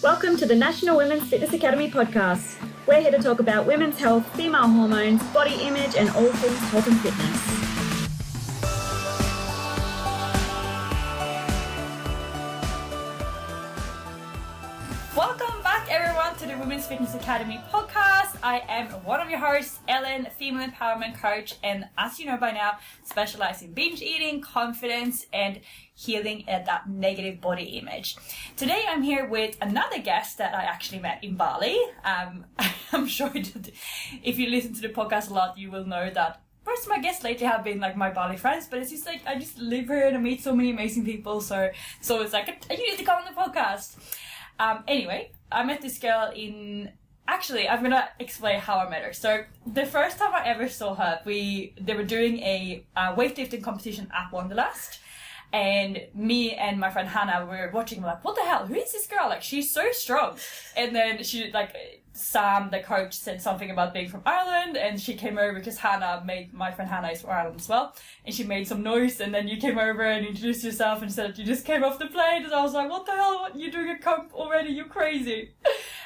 Welcome to the National Women's Fitness Academy podcast. We're here to talk about women's health, female hormones, body image, and all things health and fitness. Welcome back, everyone, to the Women's Fitness Academy podcast. I am one of your hosts, Ellen, female empowerment coach, and as you know by now, specialize in binge eating, confidence, and healing that negative body image. Today, I'm here with another guest that I actually met in Bali. I'm sure that if you listen to the podcast a lot, you will know that most of my guests lately have been like my Bali friends, but it's just like I just live here and I meet so many amazing people, so it's like you need to come on the podcast. Anyway, I met this girl actually, I'm gonna explain how I met her. So the first time I ever saw her, they were doing a weightlifting competition at Wanderlust, and me and my friend Hannah were watching, like, what the hell, who is this girl? Like, she's so strong. And then Sam, the coach, said something about being from Ireland, and she came over because my friend Hannah is from Ireland as well, and she made some noise, and then you came over and introduced yourself and said you just came off the plane, and I was like, what the hell, what, you doing a comp already, you crazy.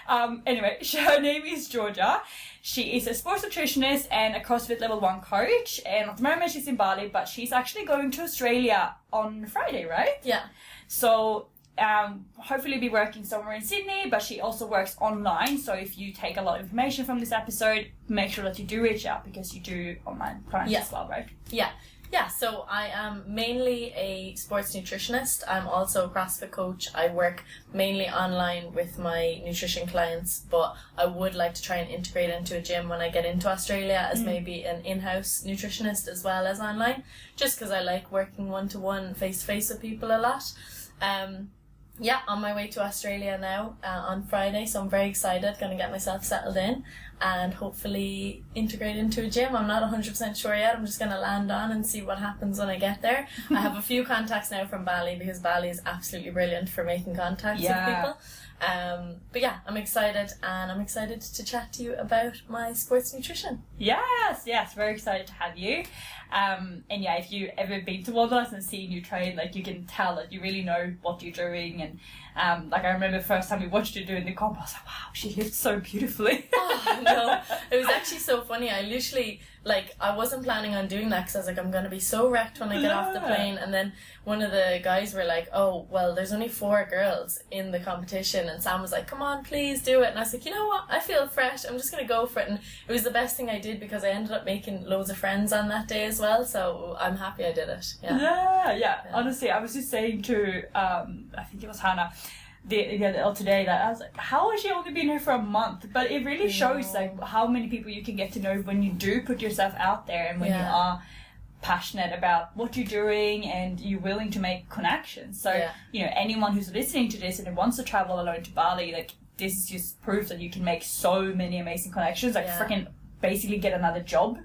Anyway, her name is Georgia. She is a sports nutritionist and a CrossFit level 1 coach, and at the moment she's in Bali, but she's actually going to Australia on Friday, right? Yeah. So hopefully be working somewhere in Sydney, but she also works online, so if you take a lot of information from this episode, make sure that you do reach out, because you do online clients as well, right? Yeah, so I am mainly a sports nutritionist. I'm also a CrossFit coach. I work mainly online with my nutrition clients, but I would like to try and integrate into a gym when I get into Australia as maybe an in-house nutritionist as well as online, just because I like working one-to-one, face-to-face with people a lot. On my way to Australia now on Friday, so I'm very excited, going to get myself settled in and hopefully integrate into a gym. I'm not 100% sure yet. I'm just going to land on and see what happens when I get there. I have a few contacts now from Bali, because Bali is absolutely brilliant for making contacts with people. But yeah, I'm excited, and I'm excited to chat to you about my sports nutrition. Yes, very excited to have you. And yeah, if you've ever been to Wanderlust and seen you train, like, you can tell that you really know what you're doing. And like, I remember the first time we watched you doing the comp, I was like, wow, she lifts so beautifully. Oh, no, it was actually so funny. I literally, I wasn't planning on doing that, because I was like, I'm going to be so wrecked when I get off the plane. And then one of the guys were like, oh, well, there's only 4 girls in the competition. And Sam was like, come on, please do it. And I was like, you know what? I feel fresh. I'm just going to go for it. And it was the best thing I did, because I ended up making loads of friends on that day as well. So I'm happy I did it. Yeah. Honestly, I was just saying to, I think it was Hannah, today, that I was like, how has she only been here for a month? But it really shows like how many people you can get to know when you do put yourself out there, and when you are passionate about what you're doing and you're willing to make connections. So anyone who's listening to this and who wants to travel alone to Bali, like, this is just proof that you can make so many amazing connections, like freaking basically get another job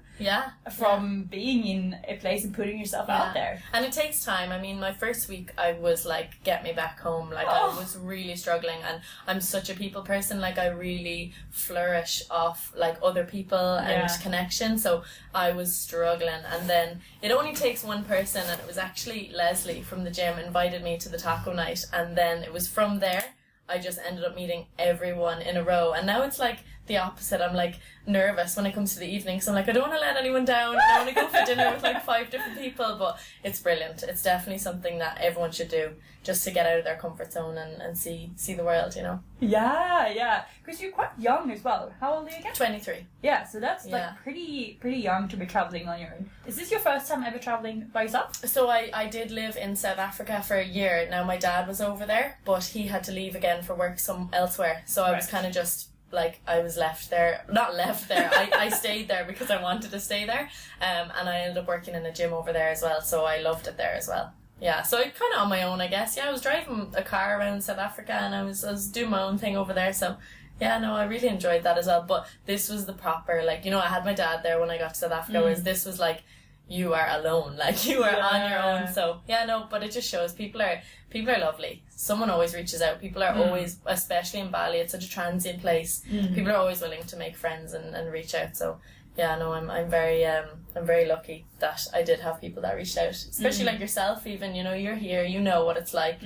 from being in a place and putting yourself out there. And it takes time. I mean, my first week I was like, get me back home. Like, I was really struggling, and I'm such a people person. Like, I really flourish off like other people and connection, so I was struggling. And then it only takes one person, and it was actually Leslie from the gym invited me to the taco night, and then it was from there I just ended up meeting everyone in a row. And now it's like the opposite. I'm like nervous when it comes to the evening, so I'm like, I don't want to let anyone down. I want to go for dinner with like 5 different people. But it's brilliant. It's definitely something that everyone should do, just to get out of their comfort zone and see the world, you know. Yeah, because you're quite young as well. How old are you again? 23. Yeah, so that's like pretty young to be traveling on your own. Is this your first time ever traveling by yourself? So I did live in South Africa for a year. Now my dad was over there, but he had to leave again for work elsewhere. So I was kind of just like, I was left there. Not left there. I stayed there because I wanted to stay there. And I ended up working in a gym over there as well. So I loved it there as well. Yeah, so I kind of on my own, I guess. Yeah, I was driving a car around South Africa, and I was doing my own thing over there. So yeah, no, I really enjoyed that as well. But this was the proper, like, you know, I had my dad there when I got to South Africa, whereas this was like, you are alone, like, you are on your own. So yeah, no, but it just shows people are lovely. Someone always reaches out. People are always, especially in Bali, it's such a transient place. People are always willing to make friends and reach out. So yeah, no, I'm very lucky that I did have people that reached out, especially like yourself. Even, you know, you're here, you know what it's like.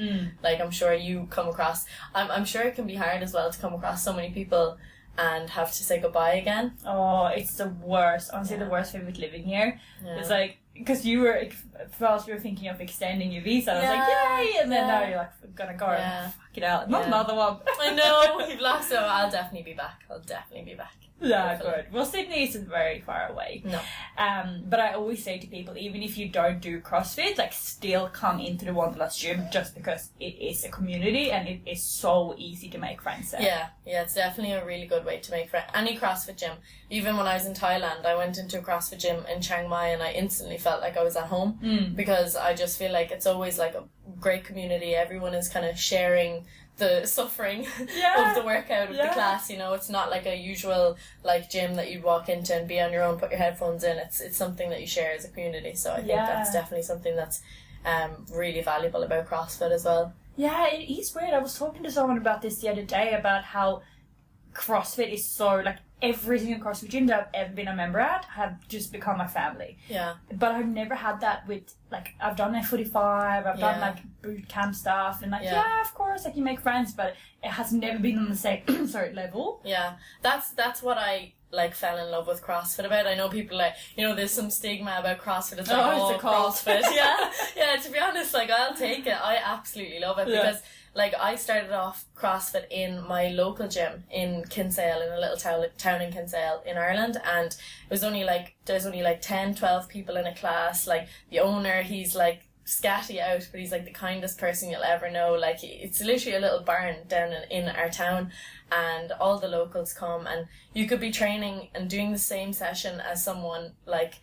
Like, I'm sure you come across. I'm sure it can be hard as well to come across so many people and have to say goodbye again. Oh, it's the worst. Honestly, the worst thing with living here. It's like, because you were thinking of extending your visa. I was like, yay! And then now you're like, I'm gonna go and fuck it out. Not another one. I know, you've lost, so I'll definitely be back. Yeah, good. Well, Sydney isn't very far away. No. But I always say to people, even if you don't do CrossFit, like, still come into the Wanderlust gym, just because it is a community and it is so easy to make friends there. Yeah, it's definitely a really good way to make friends. Any CrossFit gym. Even when I was in Thailand, I went into a CrossFit gym in Chiang Mai and I instantly felt like I was at home, because I just feel like it's always like a great community. Everyone is kind of sharing the suffering of the workout of the class, you know. It's not like a usual like gym that you'd walk into and be on your own, put your headphones in. It's something that you share as a community, so I think that's definitely something that's really valuable about CrossFit as well. Yeah, it is weird. I was talking to someone about this the other day, about how CrossFit is so, like, every single CrossFit gym that I've ever been a member at have just become my family. Yeah. But I've never had that with, like, I've done F45, I've done, like, boot camp stuff, and, like, of course, like, you make friends, but it has never been on the same, level. Yeah. That's what I, like, fell in love with CrossFit about. I know people, like, you know, there's some stigma about CrossFit. It's like, it's a cult. CrossFit. Yeah, to be honest, like, I'll take it. I absolutely love it because, like, I started off CrossFit in my local gym in Kinsale, in a little town in Kinsale in Ireland, and it was only like, there's only like 10, 12 people in a class. Like, the owner, he's like scatty out, but he's like the kindest person you'll ever know. Like, it's literally a little barn down in our town, and all the locals come, and you could be training and doing the same session as someone like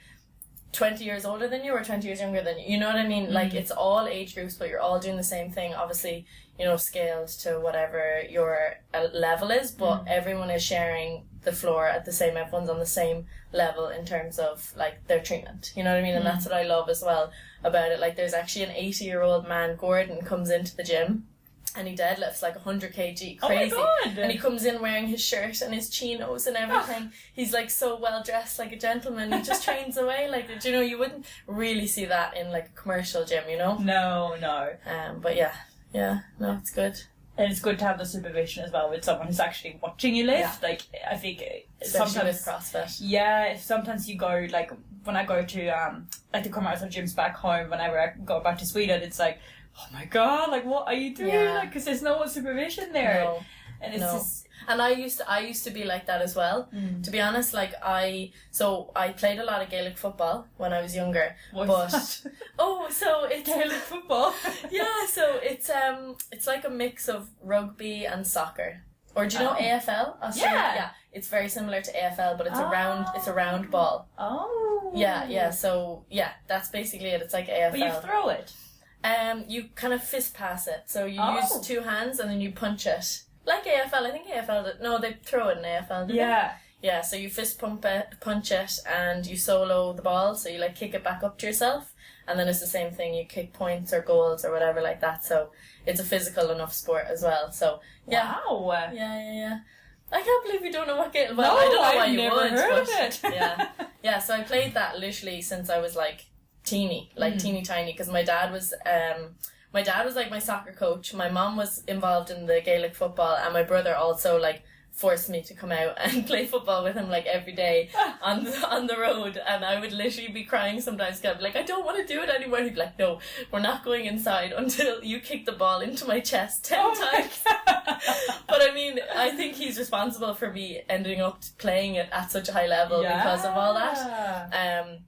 20 years older than you or 20 years younger than you. You know what I mean? Like, it's all age groups, but you're all doing the same thing. Obviously, you know, scaled to whatever your level is, but everyone is sharing the floor at the same, everyone's on the same level in terms of, like, their treatment. You know what I mean? And that's what I love as well about it. Like, there's actually an 80-year-old man, Gordon, comes into the gym, and he deadlifts like 100 kg, crazy. Oh my God. And he comes in wearing his shirt and his chinos and everything. He's like so well dressed, like a gentleman. He just trains away. Like, you know, you wouldn't really see that in like a commercial gym, you know? No. But no, it's good. And it's good to have the supervision as well with someone who's actually watching you lift. Yeah. Like, I think Especially sometimes with CrossFit. Yeah, sometimes you go, like, when I go to like the commercial gyms back home, whenever I go back to Sweden, it's like, oh my God, like, what are you doing? Yeah. Like, because there's no supervision there. No. And it's just... And I used to be like that as well. To be honest, like, I played a lot of Gaelic football when I was younger. What's that? So it's Gaelic football? yeah, so it's like a mix of rugby and soccer. Or do you know AFL? Australia? Yeah. It's very similar to AFL, but it's a round ball. Oh. Yeah, so yeah, that's basically it. It's like AFL. But you throw it. You kind of fist pass it. So you use two hands and then you punch it. Like AFL, I think AFL no, they throw it in AFL, didn't they? Yeah, so you fist punch it and you solo the ball, so you like kick it back up to yourself, and then it's the same thing, you kick points or goals or whatever like that, so it's a physical enough sport as well, so yeah. Wow. Yeah. I can't believe you don't know what game, well, I don't know why I've you never would, heard but of it. yeah, so I played that literally since I was like teeny tiny, because my dad was like my soccer coach. My mom was involved in the Gaelic football, and my brother also like forced me to come out and play football with him like every day on the road, and I would literally be crying sometimes. I'd be like, I don't want to do it anymore. He'd be like, no, we're not going inside until you kick the ball into my chest 10 times. But I mean, I think he's responsible for me ending up playing it at such a high level because of all that.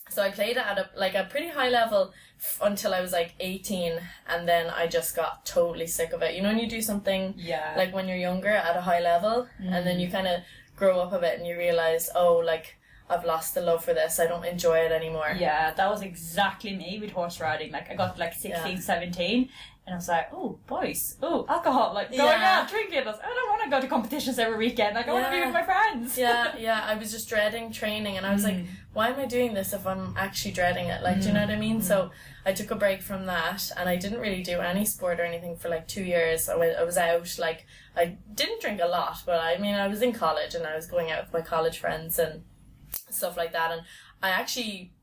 So I played it at a pretty high level until I was like 18, and then I just got totally sick of it. You know when you do something like when you're younger at a high level, and then you kind of grow up a bit and you realise, oh, like, I've lost the love for this, I don't enjoy it anymore. Yeah, that was exactly me with horse riding. Like, I got like 16, 17, and I was like, oh, boys, oh, alcohol, like, going out, drinking. I don't want to go to competitions every weekend. Like, I want to be with my friends. Yeah, I was just dreading training, and I was like, why am I doing this if I'm actually dreading it? Like, do you know what I mean? So I took a break from that, and I didn't really do any sport or anything for like 2 years. I was out, like, I didn't drink a lot, but I mean, I was in college, and I was going out with my college friends, and stuff like that. And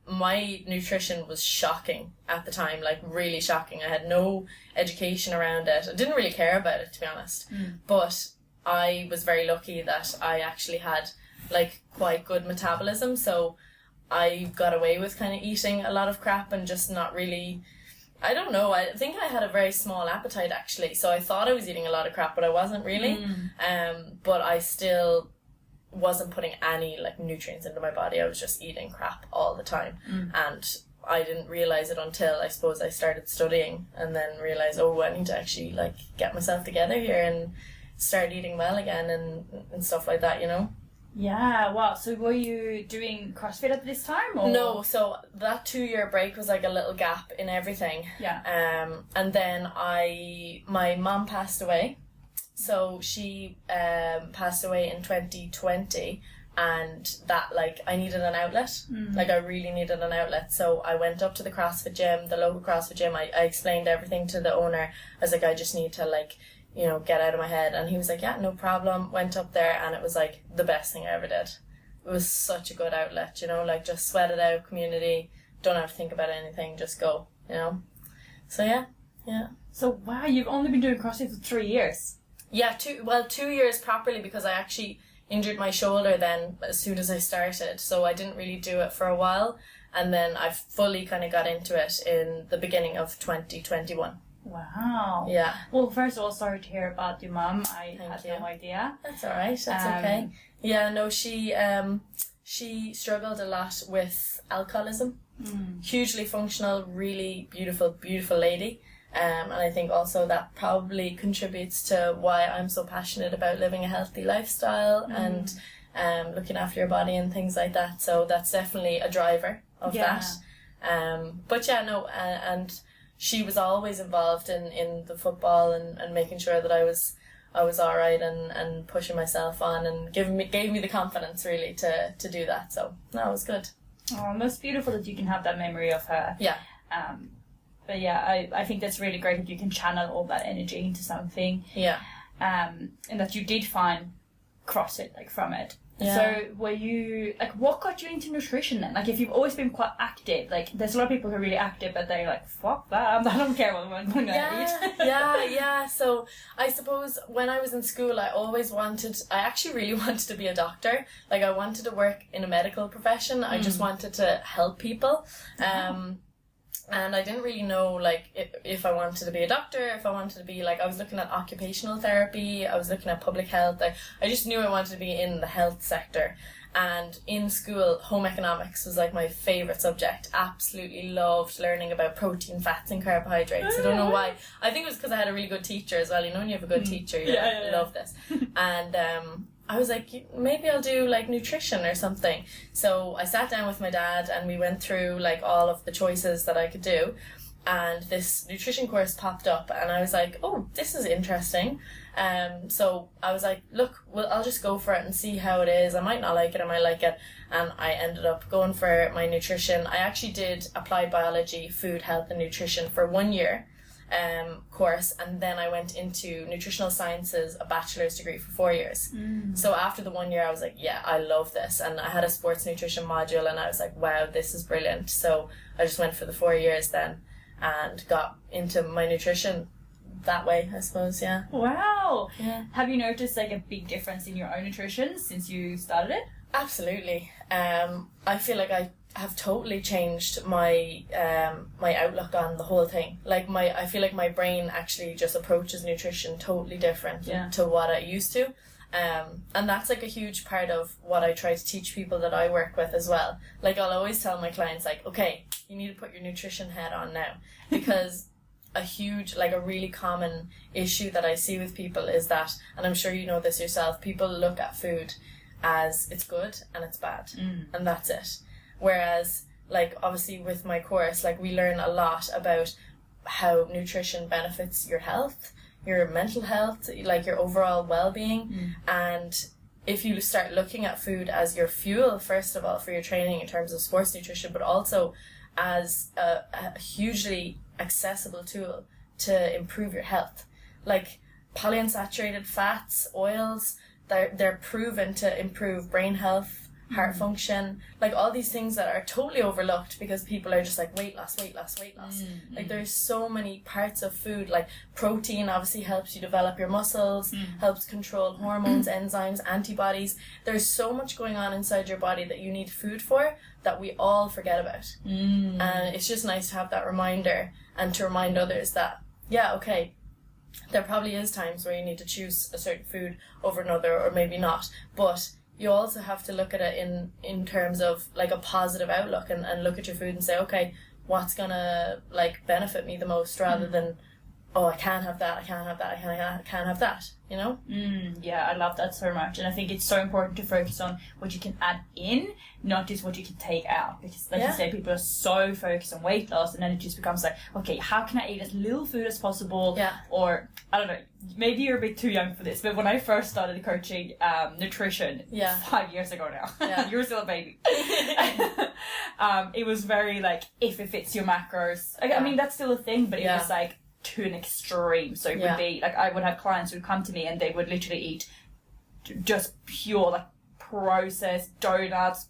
my nutrition was shocking at the time, like really shocking. I had no education around it. I didn't really care about it, to be honest. But I was very lucky that I actually had like quite good metabolism, so I got away with kind of eating a lot of crap and just not really, I don't know, I think I had a very small appetite actually, so I thought I was eating a lot of crap, but I wasn't really. But I still wasn't putting any like nutrients into my body. I was just eating crap all the time. And I didn't realize it until I suppose I started studying, and then realized, oh, I need to actually like get myself together here and start eating well again and stuff like that, you know. Yeah, wow. So were you doing CrossFit at this time? Or? No, so that 2-year break was like a little gap in everything. Yeah. And then my mum passed away. So she passed away in 2020, and that, like, I needed an outlet. Like, I really needed an outlet. So I went up to the CrossFit gym, the local CrossFit gym. I explained everything to the owner. I was like, I just need to, like, you know, get out of my head. And he was like, yeah, no problem. Went up there, and it was like the best thing I ever did. It was such a good outlet, you know, like just sweat it out, community, don't have to think about anything, just go, you know. So yeah. So wow, you've only been doing CrossFit for 3 years. Yeah, 2 years properly, because I actually injured my shoulder then as soon as I started, so I didn't really do it for a while, and then I fully kind of got into it in the beginning of 2021. Wow. Yeah. Well, first of all, sorry to hear about your mum. I Thank had you. no idea. That's all right. That's okay. Yeah. No, she struggled a lot with alcoholism. Hugely functional, really beautiful lady. And I think also that probably contributes to why I'm so passionate about living a healthy lifestyle and looking after your body and things like that. So that's definitely a driver of that. But yeah, no, and she was always involved in the football and making sure that I was all right and pushing myself on and gave me the confidence really to do that. So that was good. Oh, that's beautiful that you can have that memory of her. Yeah. But yeah, I think that's really great that you can channel all that energy into something. Yeah. And that you did find CrossFit like from it. Yeah. So were you, like, what got you into nutrition then? Like, if you've always been quite active, like, there's a lot of people who are really active, but they're like, fuck that, I don't care what I'm going to eat. Yeah. So I suppose when I was in school, I actually really wanted to be a doctor. Like, I wanted to work in a medical profession. I just wanted to help people. And I didn't really know, like, if I wanted to be a doctor, if I wanted to be, like, I was looking at occupational therapy, I was looking at public health. I just knew I wanted to be in the health sector. And in school, home economics was, like, my favourite subject. Absolutely loved learning about protein, fats and carbohydrates. I don't know why. I think it was because I had a really good teacher as well. You know when you have a good teacher, you love this. And I was like, maybe I'll do like nutrition or something. So I sat down with my dad and we went through like all of the choices that I could do. And this nutrition course popped up and I was like, oh, this is interesting. So I was like, look, well, I'll just go for it and see how it is. I might not like it, I might like it. And I ended up going for my nutrition. I actually did applied biology, food, health and nutrition for 1 year. Course, and then I went into nutritional sciences, a bachelor's degree for 4 years. So after the 1 year I was like, yeah, I love this, and I had a sports nutrition module and I was like, wow, this is brilliant. So I just went for the 4 years then and got into my nutrition that way, I suppose. Yeah. Wow. Yeah. Have you noticed like a big difference in your own nutrition since you started it? Absolutely. I feel like I have totally changed my my outlook on the whole thing. Like I feel like my brain actually just approaches nutrition totally different to what I used to. And that's like a huge part of what I try to teach people that I work with as well. Like I'll always tell my clients like, okay, you need to put your nutrition head on now, because a really common issue that I see with people is that, and I'm sure you know this yourself, people look at food as it's good and it's bad and that's it. Whereas like obviously with my course, like we learn a lot about how nutrition benefits your health, your mental health, like your overall well-being. And if you start looking at food as your fuel, first of all, for your training in terms of sports nutrition, but also as a hugely accessible tool to improve your health. Like polyunsaturated fats, oils, they're proven to improve brain health, heart function, like all these things that are totally overlooked because people are just like weight loss. Like there's so many parts of food, like protein obviously helps you develop your muscles, helps control hormones, enzymes, antibodies. There's so much going on inside your body that you need food for that we all forget about. And it's just nice to have that reminder and to remind others that, yeah, okay, there probably is times where you need to choose a certain food over another, or maybe not, but you also have to look at it in terms of like a positive outlook and look at your food and say, okay, what's gonna like benefit me the most, rather than, oh, I can't have that, I can't have that, I can't have that, you know? Yeah, I love that so much. And I think it's so important to focus on what you can add in, not just what you can take out. Because like you said, people are so focused on weight loss, and then it just becomes like, okay, how can I eat as little food as possible? Yeah. Or, I don't know, maybe you're a bit too young for this, but when I first started coaching nutrition 5 years ago now, you were still a baby. It was very like, if it fits your macros. I mean, that's still a thing, but it was like, to an extreme. So it would be like, I would have clients who would come to me and they would literally eat just pure like processed donuts,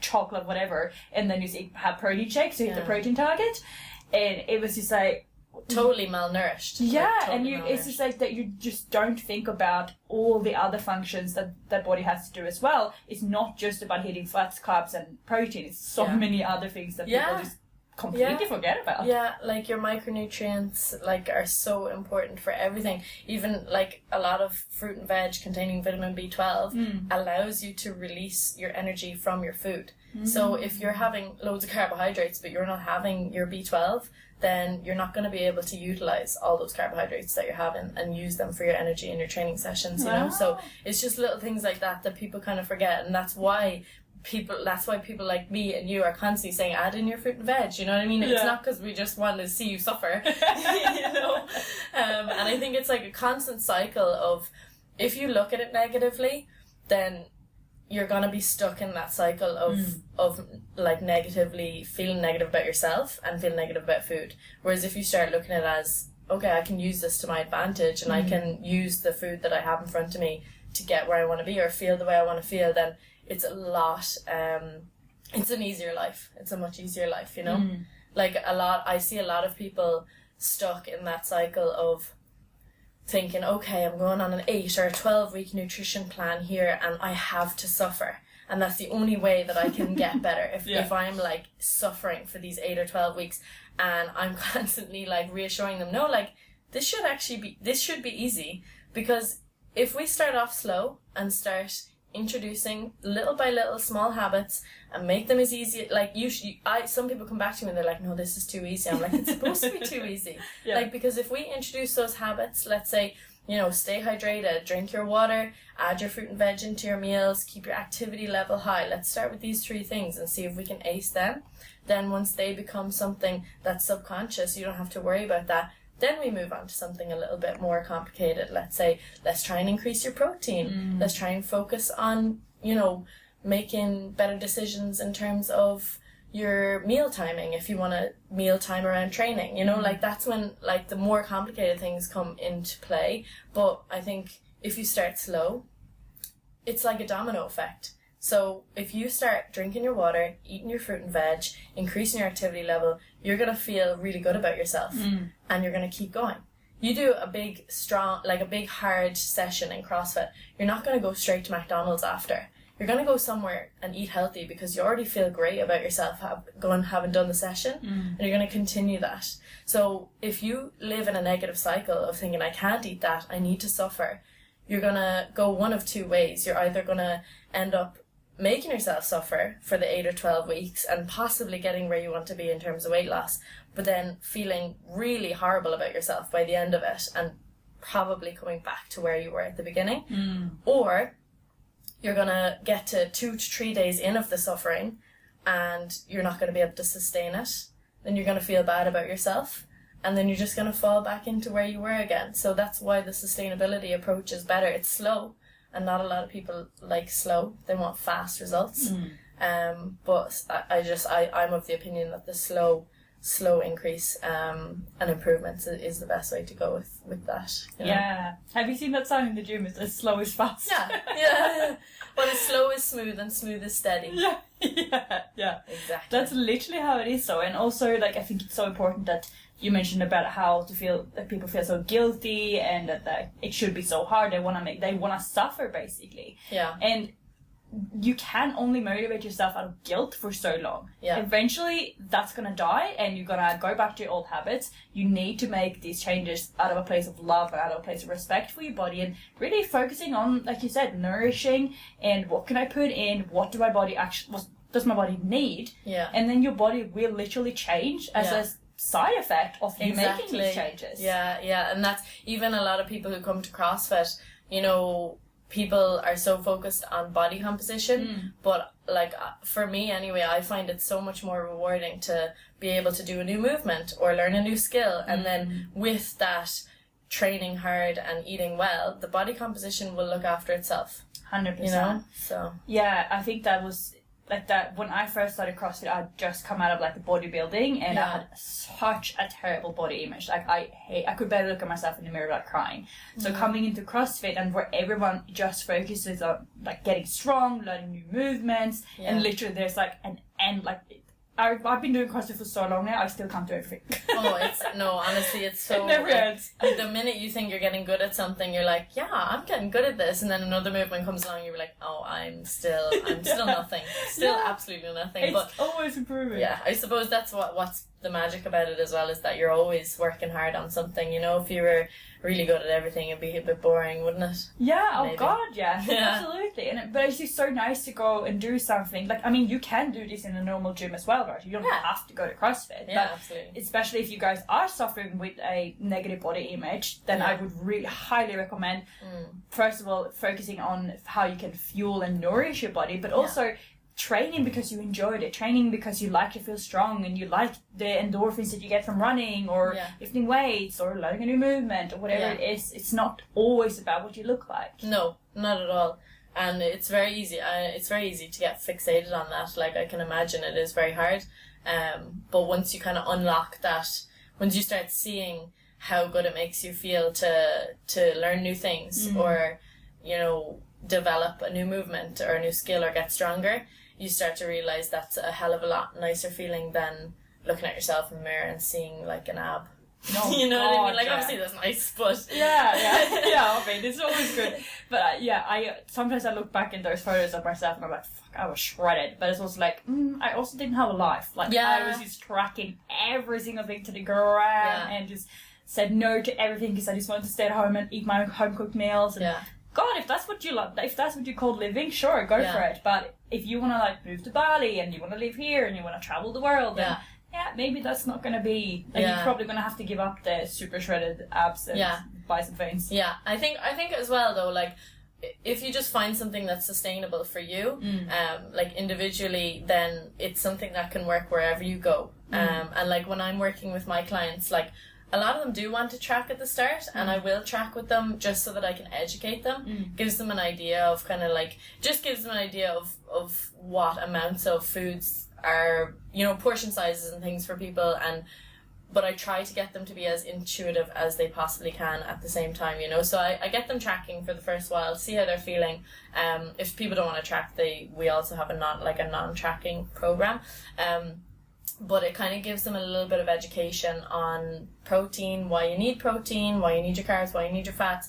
chocolate, whatever, and then you have protein shakes to hit the protein target, and it was just like totally malnourished. It's just like that you just don't think about all the other functions that body has to do as well. It's not just about hitting fats, carbs and protein. It's so many other things that people just completely forget about. Yeah, like your micronutrients like are so important for everything. Even like a lot of fruit and veg containing vitamin B12 allows you to release your energy from your food. So if you're having loads of carbohydrates but you're not having your B12, then you're not going to be able to utilize all those carbohydrates that you're having and use them for your energy in your training sessions, you know? So it's just little things like that people kind of forget, and that's why people like me and you are constantly saying add in your fruit and veg, you know what I mean? It's not because we just want to see you suffer, you know? And I think it's like a constant cycle of, if you look at it negatively, then you're gonna be stuck in that cycle of like negatively feeling negative about yourself and feeling negative about food. Whereas if you start looking at it as, okay, I can use this to my advantage, and I can use the food that I have in front of me to get where I want to be or feel the way I want to feel, then it's a lot, it's an easier life. It's a much easier life, you know? Like I see a lot of people stuck in that cycle of thinking, okay, I'm going on an 8 or a 12-week nutrition plan here and I have to suffer. And that's the only way that I can get better. If I'm like suffering for these 8 or 12 weeks, and I'm constantly like reassuring them, no, like this should be easy, because if we start off slow and start introducing little by little small habits and make them as easy, like some people come back to me and they're like, no, this is too easy. I'm like, it's supposed to be too easy. Like, because if we introduce those habits, let's say, you know, stay hydrated, drink your water, add your fruit and veg into your meals, keep your activity level high. Let's start with these 3 things and see if we can ace them. Then once they become something that's subconscious, you don't have to worry about that. Then we move on to something a little bit more complicated. Let's say, let's try and increase your protein. Let's try and focus on, you know, making better decisions in terms of your meal timing, if you want to meal time around training, you know, like that's when like the more complicated things come into play. But I think if you start slow, it's like a domino effect. So if you start drinking your water, eating your fruit and veg, increasing your activity level, you're going to feel really good about yourself and you're going to keep going. You do a big, strong, like a big hard session in CrossFit, you're not going to go straight to McDonald's after. You're going to go somewhere and eat healthy because you already feel great about yourself having done the session, and you're going to continue that. So if you live in a negative cycle of thinking, I can't eat that, I need to suffer, you're going to go one of 2 ways. You're either going to end up making yourself suffer for the 8 or 12 weeks and possibly getting where you want to be in terms of weight loss, but then feeling really horrible about yourself by the end of it and probably coming back to where you were at the beginning. Or you're going to get to 2 to 3 days in of the suffering and you're not going to be able to sustain it. Then you're going to feel bad about yourself, and then you're just going to fall back into where you were again. So that's why the sustainability approach is better. It's slow, and not a lot of people like slow. They want fast results. But I'm of the opinion that the slow slow increase and improvements is the best way to go with that. You know? Yeah. Have you seen that sign in the gym? It's as slow as fast. Yeah. Well, as slow is smooth and smooth is steady. Yeah. Yeah. Exactly. That's literally how it is. So, and also, like, I think it's so important that you mentioned about how to feel that people feel so guilty and that it should be so hard. They want to suffer basically. Yeah. And you can only motivate yourself out of guilt for so long. Yeah. Eventually, that's gonna die, and you're gonna go back to your old habits. You need to make these changes out of a place of love, out of a place of respect for your body, and really focusing on, like you said, nourishing and what can I put in, what do my body what does my body need? Yeah. And then your body will literally change as a side effect of you making these changes. Yeah. And that's even a lot of people who come to CrossFit, you know, people are so focused on body composition, but like for me anyway, I find it so much more rewarding to be able to do a new movement or learn a new skill, and then with that, training hard and eating well, the body composition will look after itself. 100%. You know? So yeah, I think that was like that when I first started CrossFit. I'd just come out of like the bodybuilding, and I had such a terrible body image. Like I could barely look at myself in the mirror without crying. So coming into CrossFit, and where everyone just focuses on like getting strong, learning new movements, and literally there's like an end. Like I've been doing CrossFit for so long now, I still can't do everything. Honestly, it's so... It never ends. The minute you think you're getting good at something, you're like, yeah, I'm getting good at this, and then another movement comes along, you're like, oh, I'm still nothing. Still absolutely nothing. It's always improving. Yeah, I suppose that's what's the magic about it as well, is that you're always working hard on something. You know, if you were really good at everything, it'd be a bit boring, wouldn't it? Yeah, Maybe. Oh god, yeah. Absolutely. But it's just so nice to go and do something. Like, I mean, you can do this in a normal gym as well, right? You don't have to go to CrossFit. Yeah, but absolutely. Especially if you guys are suffering with a negative body image, then I would really highly recommend, first of all, focusing on how you can fuel and nourish your body, but also training because you enjoyed it, training because you like to feel strong and you like the endorphins that you get from running or lifting weights or learning a new movement or whatever it is. It's not always about what you look like. No, not at all. And it's very easy. It's very easy to get fixated on that. Like, I can imagine it is very hard. But once you kind of unlock that, once you start seeing how good it makes you feel to learn new things or, you know, develop a new movement or a new skill or get stronger, you start to realise that's a hell of a lot nicer feeling than looking at yourself in the mirror and seeing like an ab. No, you know what I mean? Like, obviously that's nice, but... Yeah, I mean, it's always good. But I sometimes I look back in those photos of myself and I'm like, fuck, I was shredded. But it's also like, I also didn't have a life. Like, I was just tracking every single thing to the ground and just said no to everything because I just wanted to stay at home and eat my home-cooked meals. And God, if that's what you love, if that's what you call living, sure, go for it. But if you want to like move to Bali and you want to live here and you want to travel the world, then maybe that's not going to be. Like, you're probably going to have to give up the super shredded abs and bicep veins. Yeah, I think as well though, like if you just find something that's sustainable for you, like individually, then it's something that can work wherever you go. And like when I'm working with my clients, like, a lot of them do want to track at the start, and I will track with them just so that I can educate them. Gives them an idea of kind of like, just gives them an idea of what amounts of foods are, you know, portion sizes and things for people, but I try to get them to be as intuitive as they possibly can at the same time, you know. So I get them tracking for the first while, see how they're feeling. If people don't want to track, we also have a non-tracking program. But it kind of gives them a little bit of education on protein, why you need protein, why you need your carbs, why you need your fats.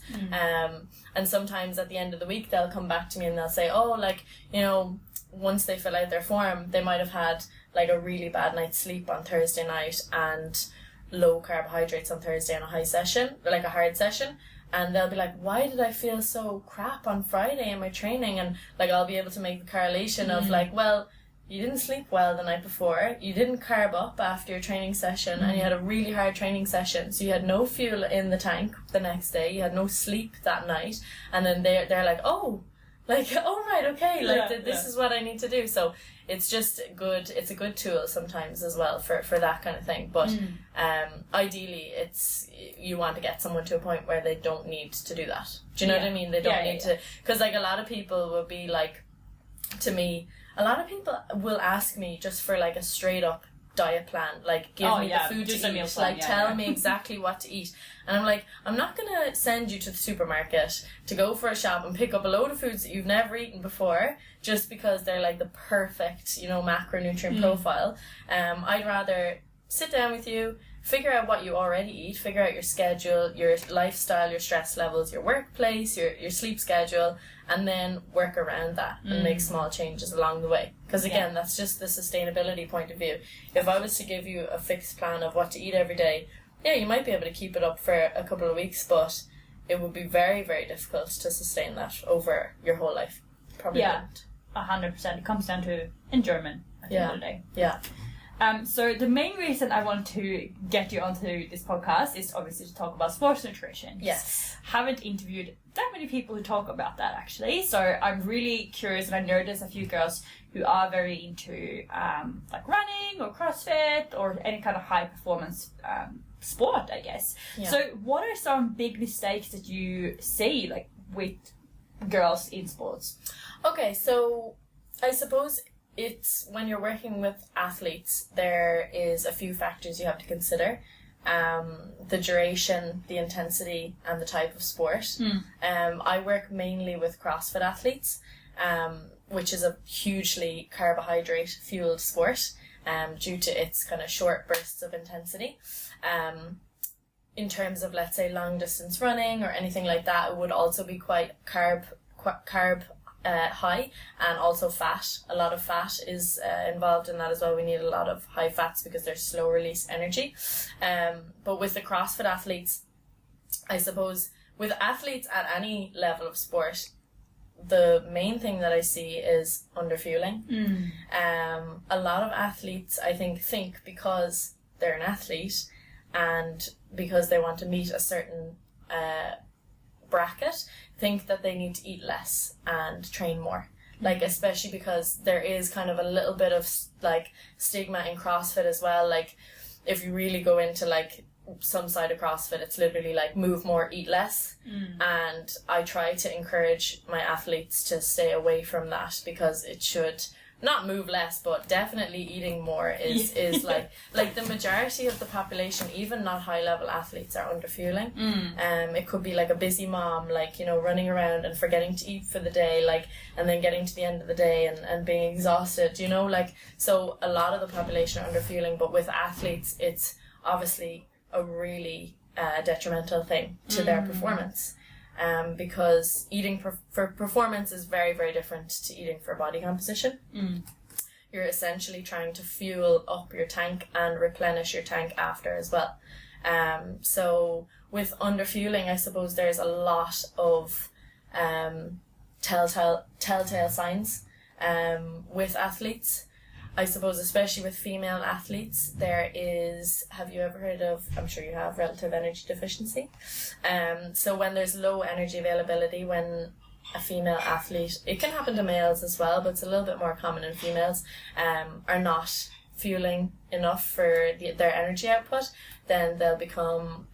And sometimes at the end of the week, they'll come back to me and they'll say, oh, like, you know, once they fill out their form, they might have had like a really bad night's sleep on Thursday night and low carbohydrates on Thursday on a high session, like a hard session. And they'll be like, why did I feel so crap on Friday in my training? And like, I'll be able to make the correlation of like, well, you didn't sleep well the night before, you didn't carb up after your training session, and you had a really hard training session, so you had no fuel in the tank the next day, you had no sleep that night, and then they're like, oh, right, okay, like this is what I need to do. So it's just good, it's a good tool sometimes as well for that kind of thing. But ideally you want to get someone to a point where they don't need to do that. Do you know what I mean? They don't need to, because like a lot of people will be like, to me, a lot of people will ask me just for like a straight up diet plan, like give me the food just to a meal eat, plan, like tell me exactly what to eat. And I'm like, I'm not gonna send you to the supermarket to go for a shop and pick up a load of foods that you've never eaten before just because they're like the perfect, you know, macronutrient profile. I'd rather sit down with you, figure out what you already eat, figure out your schedule, your lifestyle, your stress levels, your workplace, your sleep schedule, and then work around that and make small changes along the way. Because again, that's just the sustainability point of view. If I was to give you a fixed plan of what to eat every day, yeah, you might be able to keep it up for a couple of weeks, but it would be very, very difficult to sustain that over your whole life. Probably wouldn't. 100%. It comes down to enjoyment at the end of the day. Yeah. So the main reason I want to get you onto this podcast is obviously to talk about sports nutrition. Yes. Haven't interviewed that many people who talk about that actually. So I'm really curious, and I know there's a few girls who are very into like running or CrossFit or any kind of high performance sport, I guess. Yeah. So what are some big mistakes that you see like with girls in sports? Okay, so I suppose it's when you're working with athletes, there is a few factors you have to consider. The duration, the intensity, and the type of sport. I work mainly with CrossFit athletes, which is a hugely carbohydrate-fueled sport due to its kind of short bursts of intensity. In terms of, let's say, long-distance running or anything like that, it would also be quite carb high, and also fat. A lot of fat is involved in that as well. We need a lot of high fats because they're slow release energy. But with the CrossFit athletes, I suppose with athletes at any level of sport, the main thing that I see is underfuelling. A lot of athletes, I think because they're an athlete and because they want to meet a certain bracket, think that they need to eat less and train more. Like, especially because there is kind of a little bit of like stigma in CrossFit as well. Like, if you really go into like some side of CrossFit, it's literally like move more, eat less. And I try to encourage my athletes to stay away from that, because it should not move less, but definitely eating more is like the majority of the population, even not high level athletes, are underfueling. It could be like a busy mom, like, you know, running around and forgetting to eat for the day, like, and then getting to the end of the day and being exhausted, you know, like, so a lot of the population are underfueling. But with athletes, it's obviously a really detrimental thing to their performance. Because eating for performance is very, very different to eating for body composition. You're essentially trying to fuel up your tank and replenish your tank after as well. So with underfueling, I suppose there's a lot of telltale signs with athletes. I suppose especially with female athletes, there is, have you ever heard of, I'm sure you have, relative energy deficiency? So when there's low energy availability, when a female athlete, it can happen to males as well, but it's a little bit more common in females, are not fueling enough for their energy output, then they'll become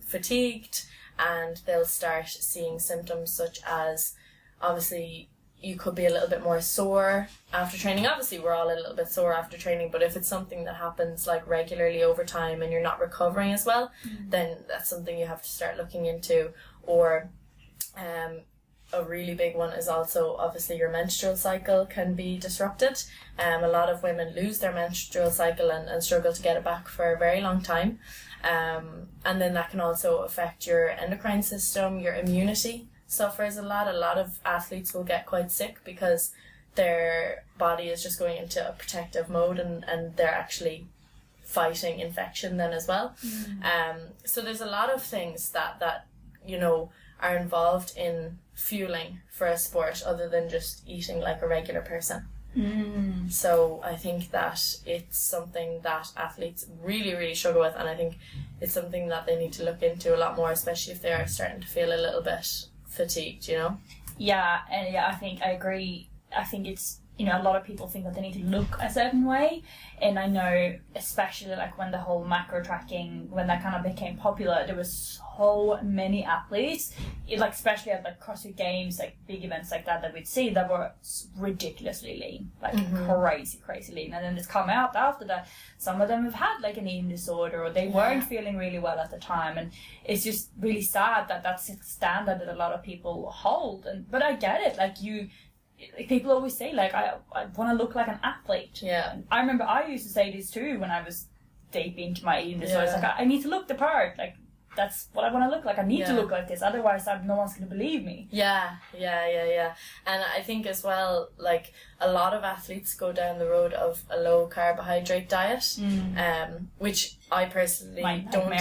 fatigued, and they'll start seeing symptoms such as, obviously, you could be a little bit more sore after training. Obviously, we're all a little bit sore after training, but if it's something that happens like regularly over time and you're not recovering as well, then that's something you have to start looking into. Or a really big one is also, obviously, your menstrual cycle can be disrupted. A lot of women lose their menstrual cycle and struggle to get it back for a very long time. And then that can also affect your endocrine system, your immunity suffers a lot. A lot of athletes will get quite sick because their body is just going into a protective mode, and they're actually fighting infection then as well. So there's a lot of things that you know are involved in fueling for a sport other than just eating like a regular person. So I think that it's something that athletes really, really struggle with, and I think it's something that they need to look into a lot more, especially if they are starting to feel a little bit fatigued, you know? Yeah, and I think I agree. I think it's a lot of people think that they need to look a certain way, and I know especially like when the whole macro tracking, when that kind of became popular, there was so many athletes, like especially at like CrossFit Games, like big events like that we'd see, that were ridiculously lean, like crazy lean, and then it's come out after that some of them have had like an eating disorder, or they weren't feeling really well at the time, and it's just really sad that that's a standard that a lot of people hold. But I get it, like people always say like I want to look like an athlete. Yeah. I remember I used to say this too when I was deep into my eating disorder. It's like I need to look the part. Like that's what I want to look like. I need to look like this. Otherwise, no one's going to believe me. Yeah. And I think as well, like a lot of athletes go down the road of a low carbohydrate diet, which I personally don't.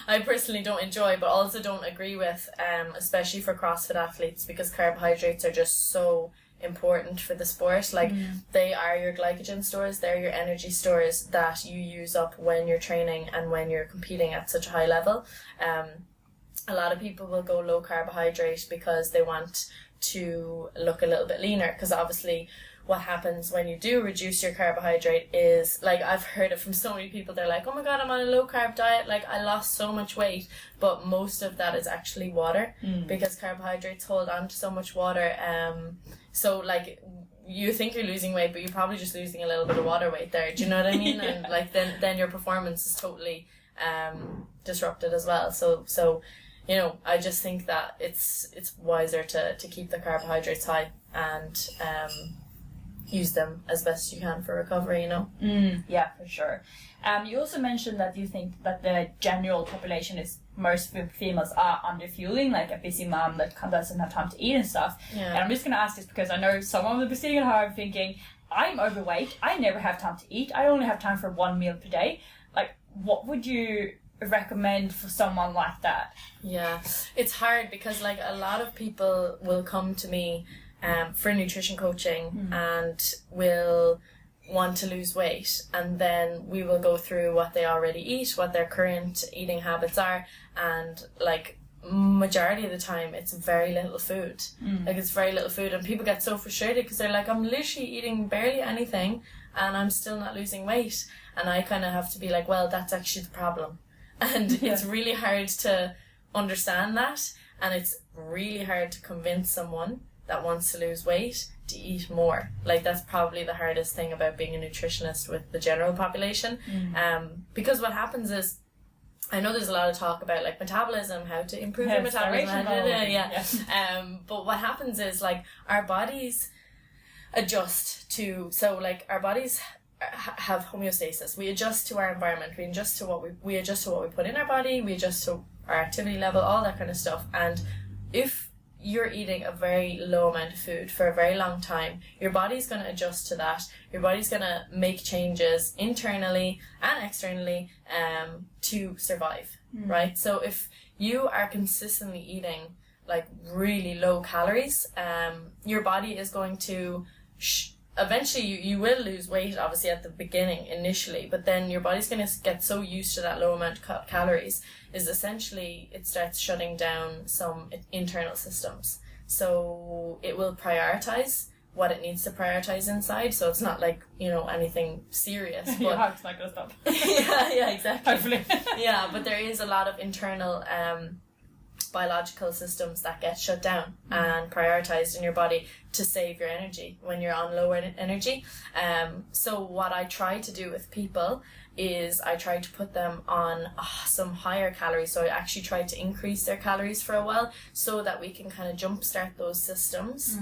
I personally don't enjoy, but also don't agree with, especially for CrossFit athletes, because carbohydrates are just so important for the sport. Like they are your glycogen stores, they're your energy stores that you use up when you're training and when you're competing at such a high level. A lot of people will go low carbohydrate because they want to look a little bit leaner, because obviously what happens when you do reduce your carbohydrate is, like, I've heard it from so many people, they're like, oh my god, I'm on a low carb diet, like I lost so much weight, but most of that is actually water, because carbohydrates hold on to so much water. So like you think you're losing weight, but you're probably just losing a little bit of water weight there, do you know what I mean? And like then your performance is totally disrupted as well. So I just think that it's wiser to keep the carbohydrates high and use them as best you can for recovery, Yeah, for sure. You also mentioned that you think that the general population is, most females are underfueling, like a busy mom that doesn't have time to eat and stuff. Yeah. And I'm just going to ask this because I know someone will be sitting at home thinking, I'm overweight, I never have time to eat, I only have time for one meal per day. Like, what would you recommend for someone like that? Yeah, it's hard because like a lot of people will come to me for nutrition coaching and will want to lose weight, and then we will go through what they already eat, what their current eating habits are, and like majority of the time it's very little food. Like it's very little food, and people get so frustrated because they're like, I'm literally eating barely anything and I'm still not losing weight, and I kind of have to be like, well, that's actually the problem. And it's really hard to understand that, and it's really hard to convince someone that wants to lose weight to eat more. Like that's probably the hardest thing about being a nutritionist with the general population. Because what happens is, I know there's a lot of talk about like metabolism, how to improve your metabolism, but what happens is like our bodies adjust to, so like our bodies have homeostasis. We adjust to our environment, we adjust to what we put in our body, we adjust to our activity level, all that kind of stuff. And if you're eating a very low amount of food for a very long time, your body's going to adjust to that. Your body's going to make changes internally and externally to survive, right? So if you are consistently eating like really low calories, your body is going to eventually you will lose weight, obviously at the beginning initially, but then your body's going to get so used to that low amount of calories is essentially it starts shutting down some internal systems. So it will prioritize what it needs to prioritize inside. So it's not like, anything serious. But Your heart's not going to stop. yeah, exactly. Hopefully. Yeah, but there is a lot of internal biological systems that get shut down and prioritized in your body to save your energy when you're on lower energy. So what I try to do with people is I try to put them on some higher calories. So I actually try to increase their calories for a while so that we can kind of jumpstart those systems.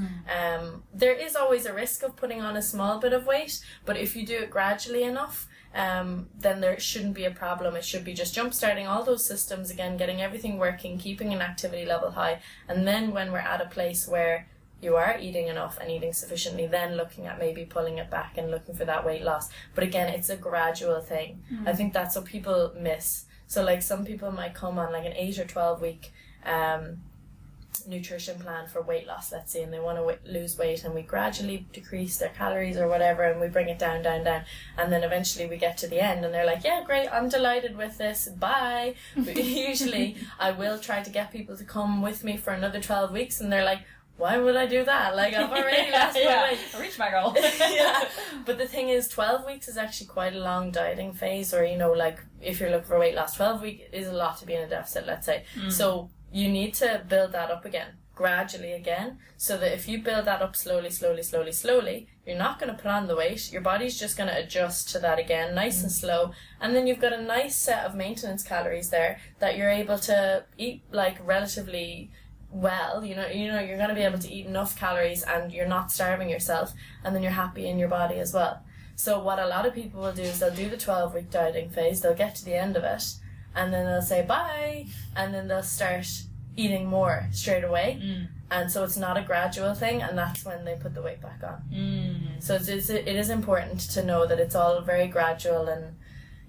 There is always a risk of putting on a small bit of weight, but if you do it gradually enough, then there shouldn't be a problem. It should be just jump-starting all those systems again, getting everything working, keeping an activity level high, and then when we're at a place where you are eating enough and eating sufficiently, then looking at maybe pulling it back and looking for that weight loss. But again, it's a gradual thing. I think that's what people miss. So like some people might come on like an 8 or 12 week nutrition plan for weight loss, let's say, and they want to lose weight, and we gradually decrease their calories or whatever, and we bring it down, and then eventually we get to the end and they're like, yeah, great, I'm delighted with this, bye. But usually I will try to get people to come with me for another 12 weeks and they're like, why would I do that? Like, I've already lost my weight. I reached my goal. Yeah. But the thing is, 12 weeks is actually quite a long dieting phase, or, you know, like, if you're looking for weight loss, 12 weeks is a lot to be in a deficit, let's say. So you need to build that up again, gradually again, so that if you build that up slowly, you're not going to put on the weight. Your body's just going to adjust to that again, nice and slow. And then you've got a nice set of maintenance calories there that you're able to eat, like, relatively well. You know, you're going to be able to eat enough calories and you're not starving yourself, and then you're happy in your body as well. So what a lot of people will do is they'll do the 12-week dieting phase, they'll get to the end of it, and then they'll say bye, and then they'll start eating more straight away. And so it's not a gradual thing, and that's when they put the weight back on. So it is important to know that it's all very gradual. And,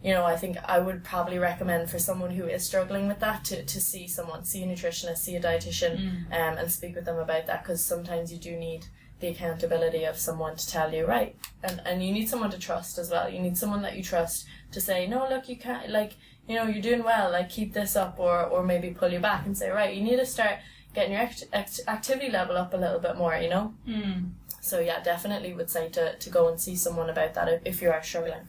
you know, I think I would probably recommend for someone who is struggling with that to see a nutritionist, see a dietitian, and speak with them about that, because sometimes you do need the accountability of someone to tell you, right, and you need someone to trust as well. You need someone that you trust to say, no, look, you can't, like, you know, you're doing well, like, keep this up, or maybe pull you back and say, right, you need to start getting your activity level up a little bit more, you know. So yeah, definitely would say to go and see someone about that if you are struggling.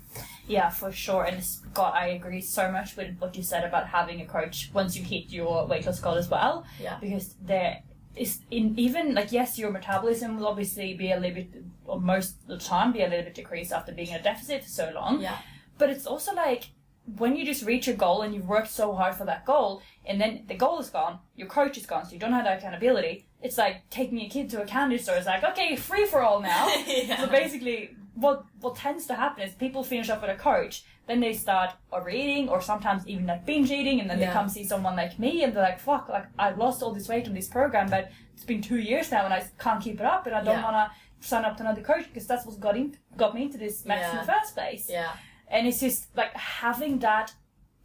Yeah, for sure. And God, I agree so much with what you said about having a coach once you hit your weight loss goal as well. Yeah. Because there is, even like, yes, your metabolism will obviously be a little bit, or most of the time be a little bit decreased after being in a deficit for so long. Yeah. But it's also like, when you just reach your goal and you've worked so hard for that goal, and then the goal is gone, your coach is gone, so you don't have that accountability. It's like taking a kid to a candy store. It's like, okay, free for all now. Yeah. So basically, what tends to happen is people finish up with a coach, then they start overeating, or sometimes even like binge eating, and then they come see someone like me, and they're like, fuck, like, I've lost all this weight on this program, but it's been 2 years now and I can't keep it up, and I don't want to sign up to another coach, because that's what got me into this mess in the first place. Yeah. And it's just like having that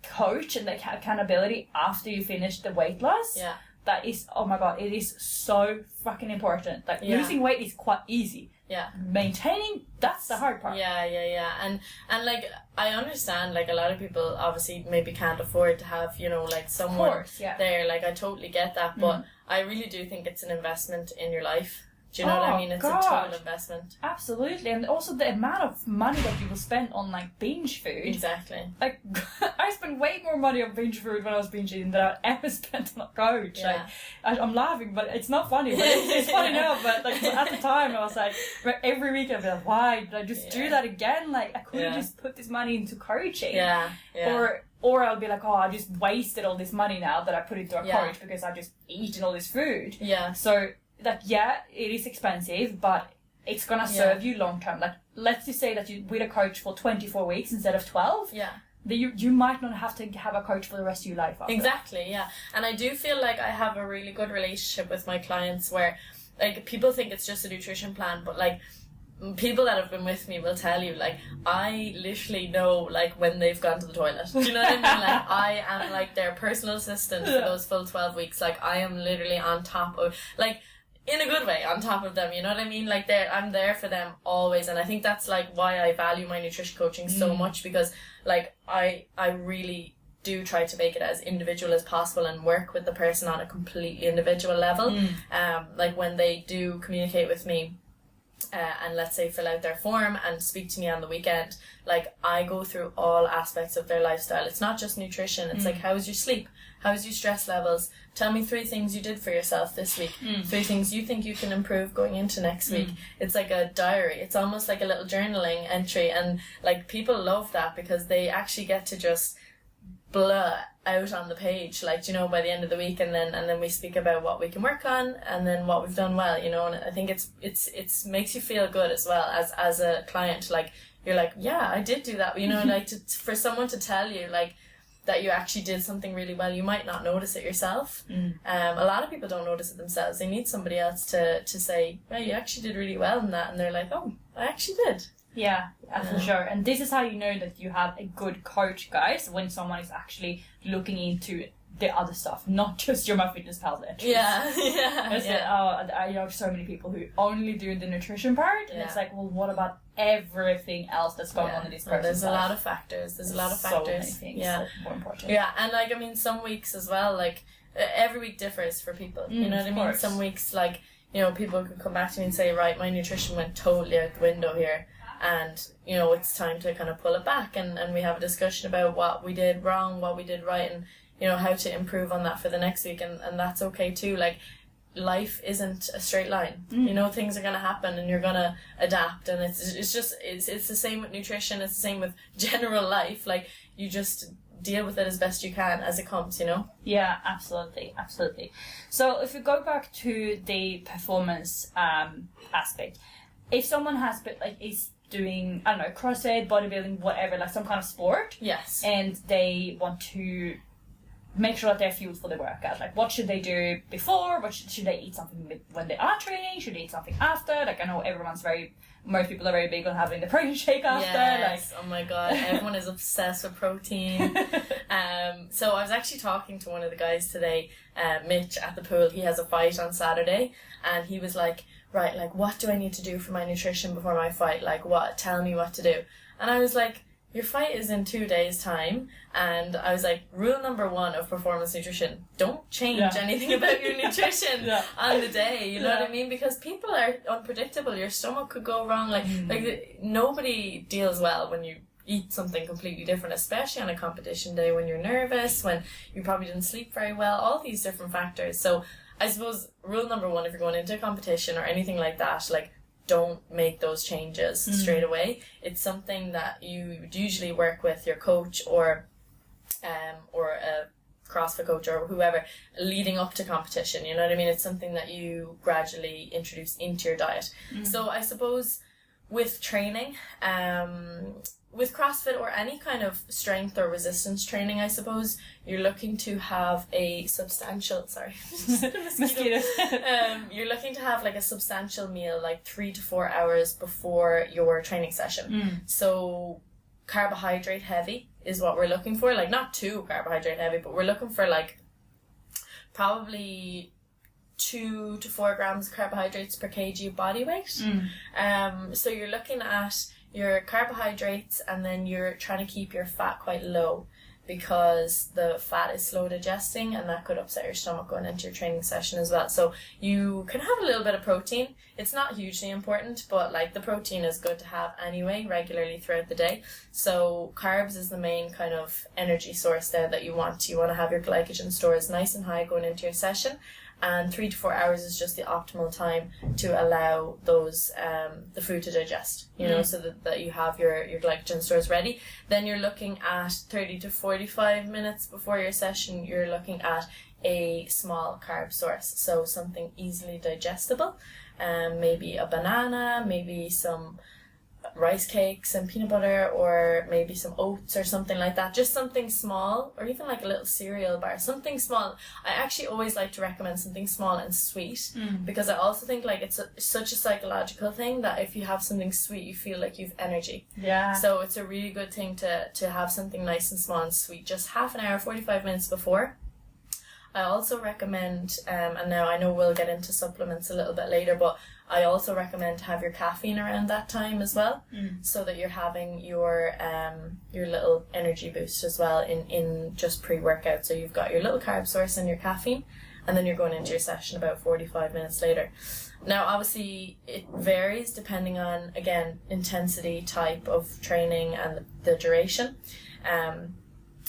coach and the accountability after you finish the weight loss. Yeah. That is, oh my God, it is so fucking important. Like, losing weight is quite easy. Yeah. Maintaining, that's the hard part. Yeah. And like, I understand, like, a lot of people obviously maybe can't afford to have, you know, like, someone there. Like, I totally get that, but I really do think it's an investment in your life. Do you know what I mean? It's a total investment. Absolutely. And also the amount of money that you will spend on, like, binge food. Exactly. Like, I spent way more money on binge food when I was binge eating than I ever spent on a coach. Yeah. Like, I'm laughing, but it's not funny. But it's funny now. But, like, at the time, I was like, every week I'd be like, why did I just do that again? Like, I could have just put this money into coaching. Yeah. Or I'll be like, oh, I just wasted all this money now that I put into a coach because I've just eaten all this food. Yeah. So, like, yeah, it is expensive, but it's gonna serve you long term. Like, let's just say that you with a coach for 24 weeks instead of 12. Yeah. You might not have to have a coach for the rest of your life after. Exactly, yeah. And I do feel like I have a really good relationship with my clients where, like, people think it's just a nutrition plan, but, like, people that have been with me will tell you, like, I literally know, like, when they've gone to the toilet. Do you know what I mean? Like, I am, like, their personal assistant for those full 12 weeks. Like, I am literally on top of, like, in a good way, on top of them, you know what I mean? Like, I'm there for them always, and I think that's, like, why I value my nutrition coaching so much, because, like, I really do try to make it as individual as possible and work with the person on a completely individual level. Like, when they do communicate with me, and let's say fill out their form and speak to me on the weekend, like, I go through all aspects of their lifestyle. It's not just nutrition. It's like, how's your sleep? How's your stress levels? Tell me 3 things you did for yourself this week. 3 things you think you can improve going into next week. It's like a diary. It's almost like a little journaling entry, and, like, people love that because they actually get to just blah out on the page, like, you know, by the end of the week, and then we speak about what we can work on and then what we've done well, you know. And I think it's makes you feel good as well as a client. Like, you're like, yeah, I did do that, you know. Like, for someone to tell you, like, that you actually did something really well, you might not notice it yourself. A lot of people don't notice it themselves. They need somebody else to say, yeah, you actually did really well in that, and they're like, oh, I actually did. Yeah, for sure. And this is how you know that you have a good coach, guys, when someone is actually looking into the other stuff, not just your MyFitnessPal entries. I know so many people who only do the nutrition part, and it's like, well, what about everything else that's going on in this person's There's life? a lot of factors. So many things that are more important. Yeah, and, like, I mean, some weeks as well, like, every week differs for people. You know what I mean? Some weeks, like, you know, people could come back to me and say, right, my nutrition went totally out the window here, and, you know, it's time to kind of pull it back, and we have a discussion about what we did wrong, what we did right, and, you know, how to improve on that for the next week, and that's okay too. Like, life isn't a straight line. You know, things are going to happen, and you're going to adapt, and it's the same with nutrition, it's the same with general life. Like, you just deal with it as best you can as it comes, you know? Yeah, absolutely. So if we go back to the performance aspect, if someone is doing, I don't know, CrossFit, bodybuilding, whatever, like some kind of sport, yes, and they want to make sure that they're fueled for the workout, like what should they do before, should they eat something when they are training, should they eat something after? Like, I know most people are very big on having the protein shake after. Yes, oh my god, everyone is obsessed with protein. So I was actually talking to one of the guys today, Mitch, at the pool. He has a fight on Saturday, and he was like, right, like, what do I need to do for my nutrition before my fight? Like, tell me what to do. And I was like, your fight is in 2 days' time, and I was like, rule number 1 of performance nutrition, don't change anything about your nutrition on the day, you know what I mean? Because people are unpredictable, your stomach could go wrong, like nobody deals well when you eat something completely different, especially on a competition day when you're nervous, when you probably didn't sleep very well, all these different factors. So I suppose rule number 1, if you're going into a competition or anything like that, like, don't make those changes straight away. It's something that you would usually work with your coach or a CrossFit coach or whoever leading up to competition, you know what I mean? It's something that you gradually introduce into your diet. So I suppose with training, with CrossFit or any kind of strength or resistance training, I suppose you're looking to have a substantial, mosquitoes. You're looking to have like a substantial meal, like 3 to 4 hours before your training session. So carbohydrate heavy is what we're looking for, like not too carbohydrate heavy, but we're looking for like probably 2 to 4 grams of carbohydrates per kg of body weight. So you're looking at your carbohydrates, and then you're trying to keep your fat quite low, because the fat is slow digesting, and that could upset your stomach going into your training session as well. So you can have a little bit of protein. It's not hugely important, but like the protein is good to have anyway regularly throughout the day. So carbs is the main kind of energy source there that you want. You want to have your glycogen stores nice and high going into your session, and 3 to 4 hours is just the optimal time to allow those the food to digest, you know, so that you have your glycogen stores ready. Then you're looking at 30 to 45 minutes before your session, you're looking at a small carb source, so something easily digestible, maybe a banana, maybe some rice cakes and peanut butter, or maybe some oats or something like that. Just something small, or even like a little cereal bar, something small. I actually always like to recommend something small and sweet, because I also think like it's such a psychological thing that if you have something sweet, you feel like you've energy. So it's a really good thing to have something nice and small and sweet, just half an hour, 45 minutes before. I also recommend, and now I know we'll get into supplements a little bit later, but I also recommend to have your caffeine around that time as well, so that you're having your little energy boost as well in just pre-workout. So you've got your little carb source and your caffeine, and then you're going into your session about 45 minutes later. Now, obviously, it varies depending on, again, intensity, type of training, and the duration.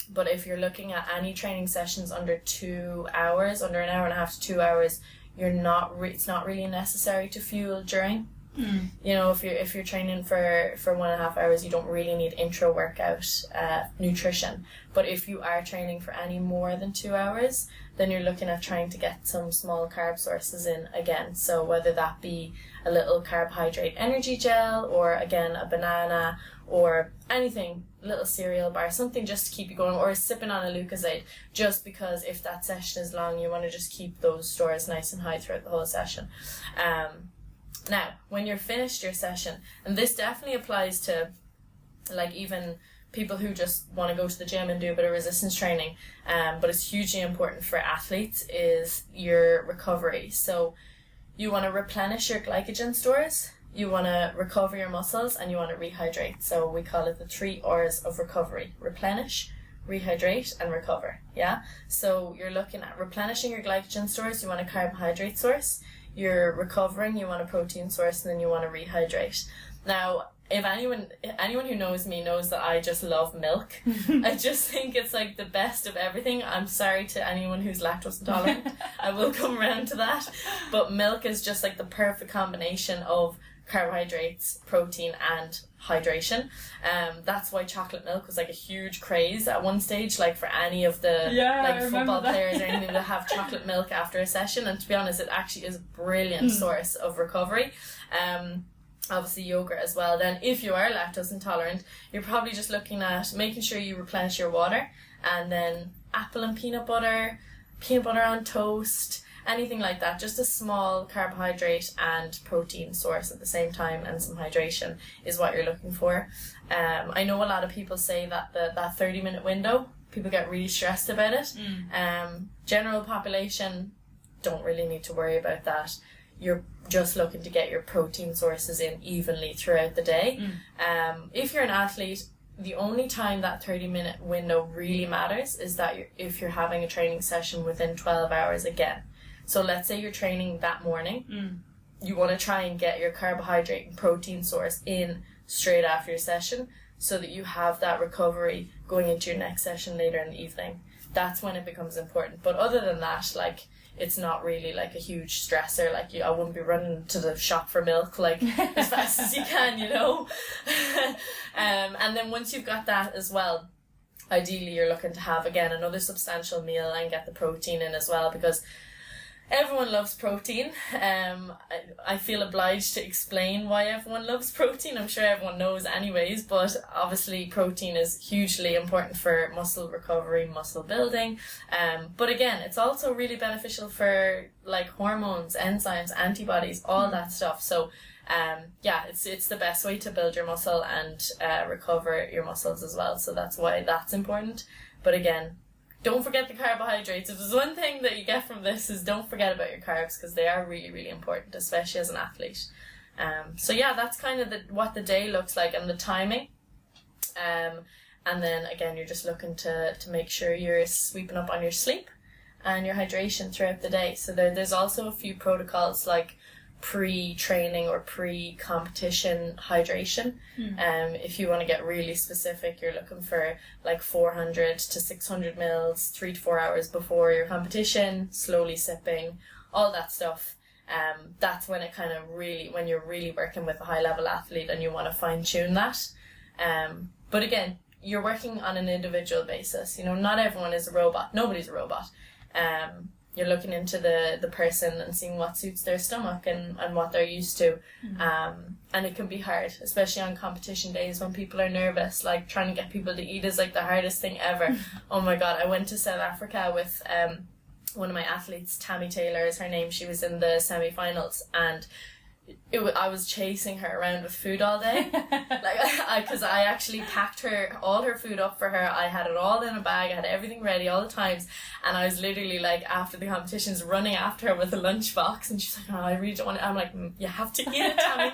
But if you're looking at any training sessions under 2 hours, under an hour and a half to 2 hours, it's not really necessary to fuel during. You know, if you're training for 1.5 hours, you don't really need intro workout nutrition. But if you are training for any more than 2 hours, then you're looking at trying to get some small carb sources in again. So whether that be a little carbohydrate energy gel, or again a banana, or anything, little cereal bar, something just to keep you going, or sipping on a Lucozade, just because if that session is long, you want to just keep those stores nice and high throughout the whole session. Now, when you're finished your session, and this definitely applies to like even people who just want to go to the gym and do a bit of resistance training, but it's hugely important for athletes, is your recovery. So you want to replenish your glycogen stores, you want to recover your muscles, and you want to rehydrate. So we call it the 3 R's of recovery: replenish, rehydrate, and recover. So you're looking at replenishing your glycogen stores. You want a carbohydrate source. you're recovering, you want a protein source, and then you want to rehydrate. Now, if anyone who knows me knows that I just love milk. I just think it's like the best of everything. I'm sorry to anyone who's lactose intolerant. I will come around to that. But milk is just like the perfect combination of carbohydrates, protein, and hydration. That's why chocolate milk was like a huge craze at one stage, like for any of the like football players or anything to have chocolate milk after a session. And to be honest, it actually is a brilliant source of recovery. Obviously yogurt as well. Then if you are lactose intolerant, you're probably just looking at making sure you replenish your water, and then apple and peanut butter on toast, anything like that. Just a small carbohydrate and protein source at the same time, and some hydration is what you're looking for. I know a lot of people say that that 30-minute window, people get really stressed about it. General population don't really need to worry about that. You're just looking to get your protein sources in evenly throughout the day. If you're an athlete, the only time that 30-minute window really matters is that if you're having a training session within 12 hours again. So let's say you're training that morning, you want to try and get your carbohydrate and protein source in straight after your session, so that you have that recovery going into your next session later in the evening. That's when it becomes important. But other than that, like, it's not really like a huge stressor. Like, I wouldn't be running to the shop for milk like as fast as you can, you know. And then once you've got that as well, ideally you're looking to have again another substantial meal and get the protein in as well, because everyone loves protein. I feel obliged to explain why everyone loves protein. I'm sure everyone knows anyways, but obviously protein is hugely important for muscle recovery, muscle building. But again, it's also really beneficial for like hormones, enzymes, antibodies, all that stuff. So it's the best way to build your muscle and recover your muscles as well. So that's why that's important. But again, don't forget the carbohydrates. If there's one thing that you get from this, is don't forget about your carbs, because they are really, really important, especially as an athlete. So yeah, that's kind of what the day looks like and the timing. And then again, you're just looking to make sure you're sweeping up on your sleep and your hydration throughout the day. So there's also a few protocols like pre-training or pre-competition hydration. If you want to get really specific, you're looking for like 400 to 600 mils 3 to 4 hours before your competition, slowly sipping, all that stuff. That's when it kind of really, when you're really working with a high level athlete and you want to fine tune that. But again, you're working on an individual basis. You know, not everyone is a robot. Nobody's a robot. You're looking into the person and seeing what suits their stomach and what they're used to. And it can be hard, especially on competition days when people are nervous. Like, trying to get people to eat is like the hardest thing ever. Oh my God, I went to South Africa with one of my athletes, Tammy Taylor is her name. She was in the semi-finals, and I was chasing her around with food all day, because I actually packed all her food up for her. I had it all in a bag. I had everything ready all the times, and I was literally like, after the competitions, running after her with a lunchbox, and she's like, "Oh, I really don't want it." I'm like, "You have to eat it, Tammy.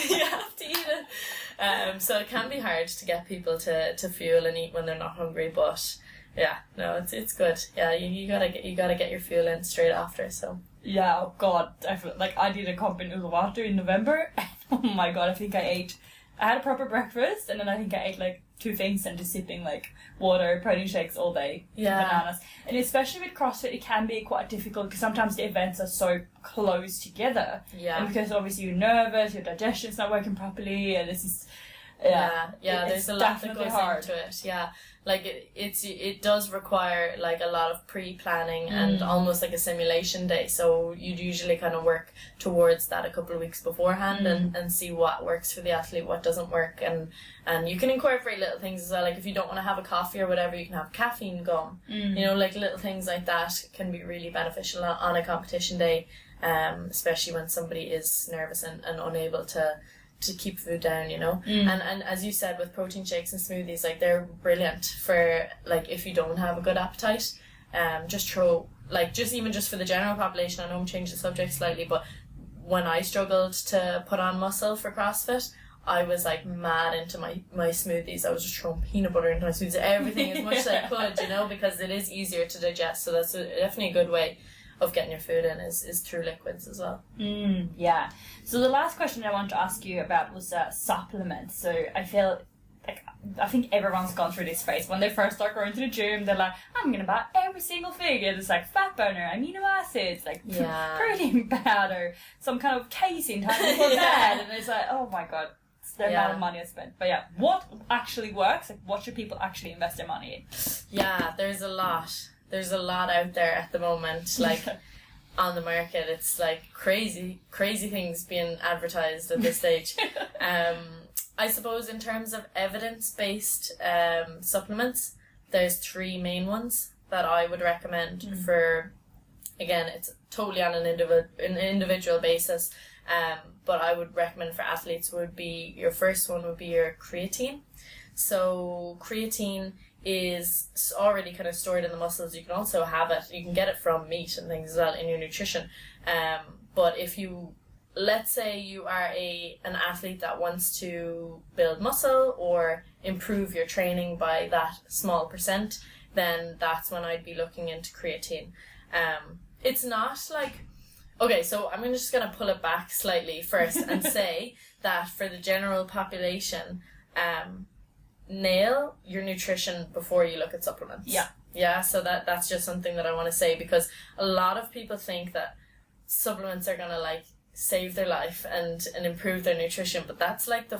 You have to eat it." So it can be hard to get people to fuel and eat when they're not hungry, but yeah, no, it's good. Yeah, you gotta get your fuel in straight after. So. Yeah, oh God, I feel like I did a comp in Uluwatu in November, and oh my God, I think I had a proper breakfast, and then I think I ate like 2 things and just sipping like water, protein shakes all day, bananas. And especially with CrossFit, it can be quite difficult because sometimes the events are so close together. Yeah. And because obviously you're nervous, your digestion's not working properly, and this is there's a lot that goes into it. Yeah, like it does require like a lot of pre-planning and almost like a simulation day. So you'd usually kind of work towards that a couple of weeks beforehand and see what works for the athlete, what doesn't work, and you can incorporate little things as well. Like if you don't want to have a coffee or whatever, you can have caffeine gum. You know, like little things like that can be really beneficial on a competition day, especially when somebody is nervous and unable to keep food down, you know. And as you said, with protein shakes and smoothies, like they're brilliant for like if you don't have a good appetite. Just throw like just for the general population. I know I'm changing the subject slightly, but when I struggled to put on muscle for CrossFit, I was like mad into my smoothies. I was just throwing peanut butter into my smoothies, everything as much as I could, you know, because it is easier to digest. So that's definitely a good way. of getting your food in is through liquids as well. Yeah. So the last question I want to ask you about was supplements. So I think everyone's gone through this phase. When they first start going to the gym, they're like, I'm going to buy every single thing. It's like fat burner, amino acids, like protein powder, some kind of casein for that. And it's like, oh my God, it's the amount of money I spent. But yeah, what actually works? Like, what should people actually invest their money in? Yeah, there's a lot. There's a lot out there at the moment. Like, on the market, it's like crazy things being advertised at this stage. I suppose in terms of evidence-based supplements, there's 3 main ones that I would recommend for, again, it's totally on an individual basis, but I would recommend for athletes your first one would be your creatine. So creatine is already kind of stored in the muscles. You can also have it, you can get it from meat and things as well in your nutrition. But if you, let's say you are an athlete that wants to build muscle or improve your training by that small percent, then that's when I'd be looking into creatine. It's not like, okay, so I'm just going to pull it back slightly first and say that for the general population, nail your nutrition before you look at supplements. Yeah, so that's just something that I want to say, because a lot of people think that supplements are going to like save their life and improve their nutrition, but that's like the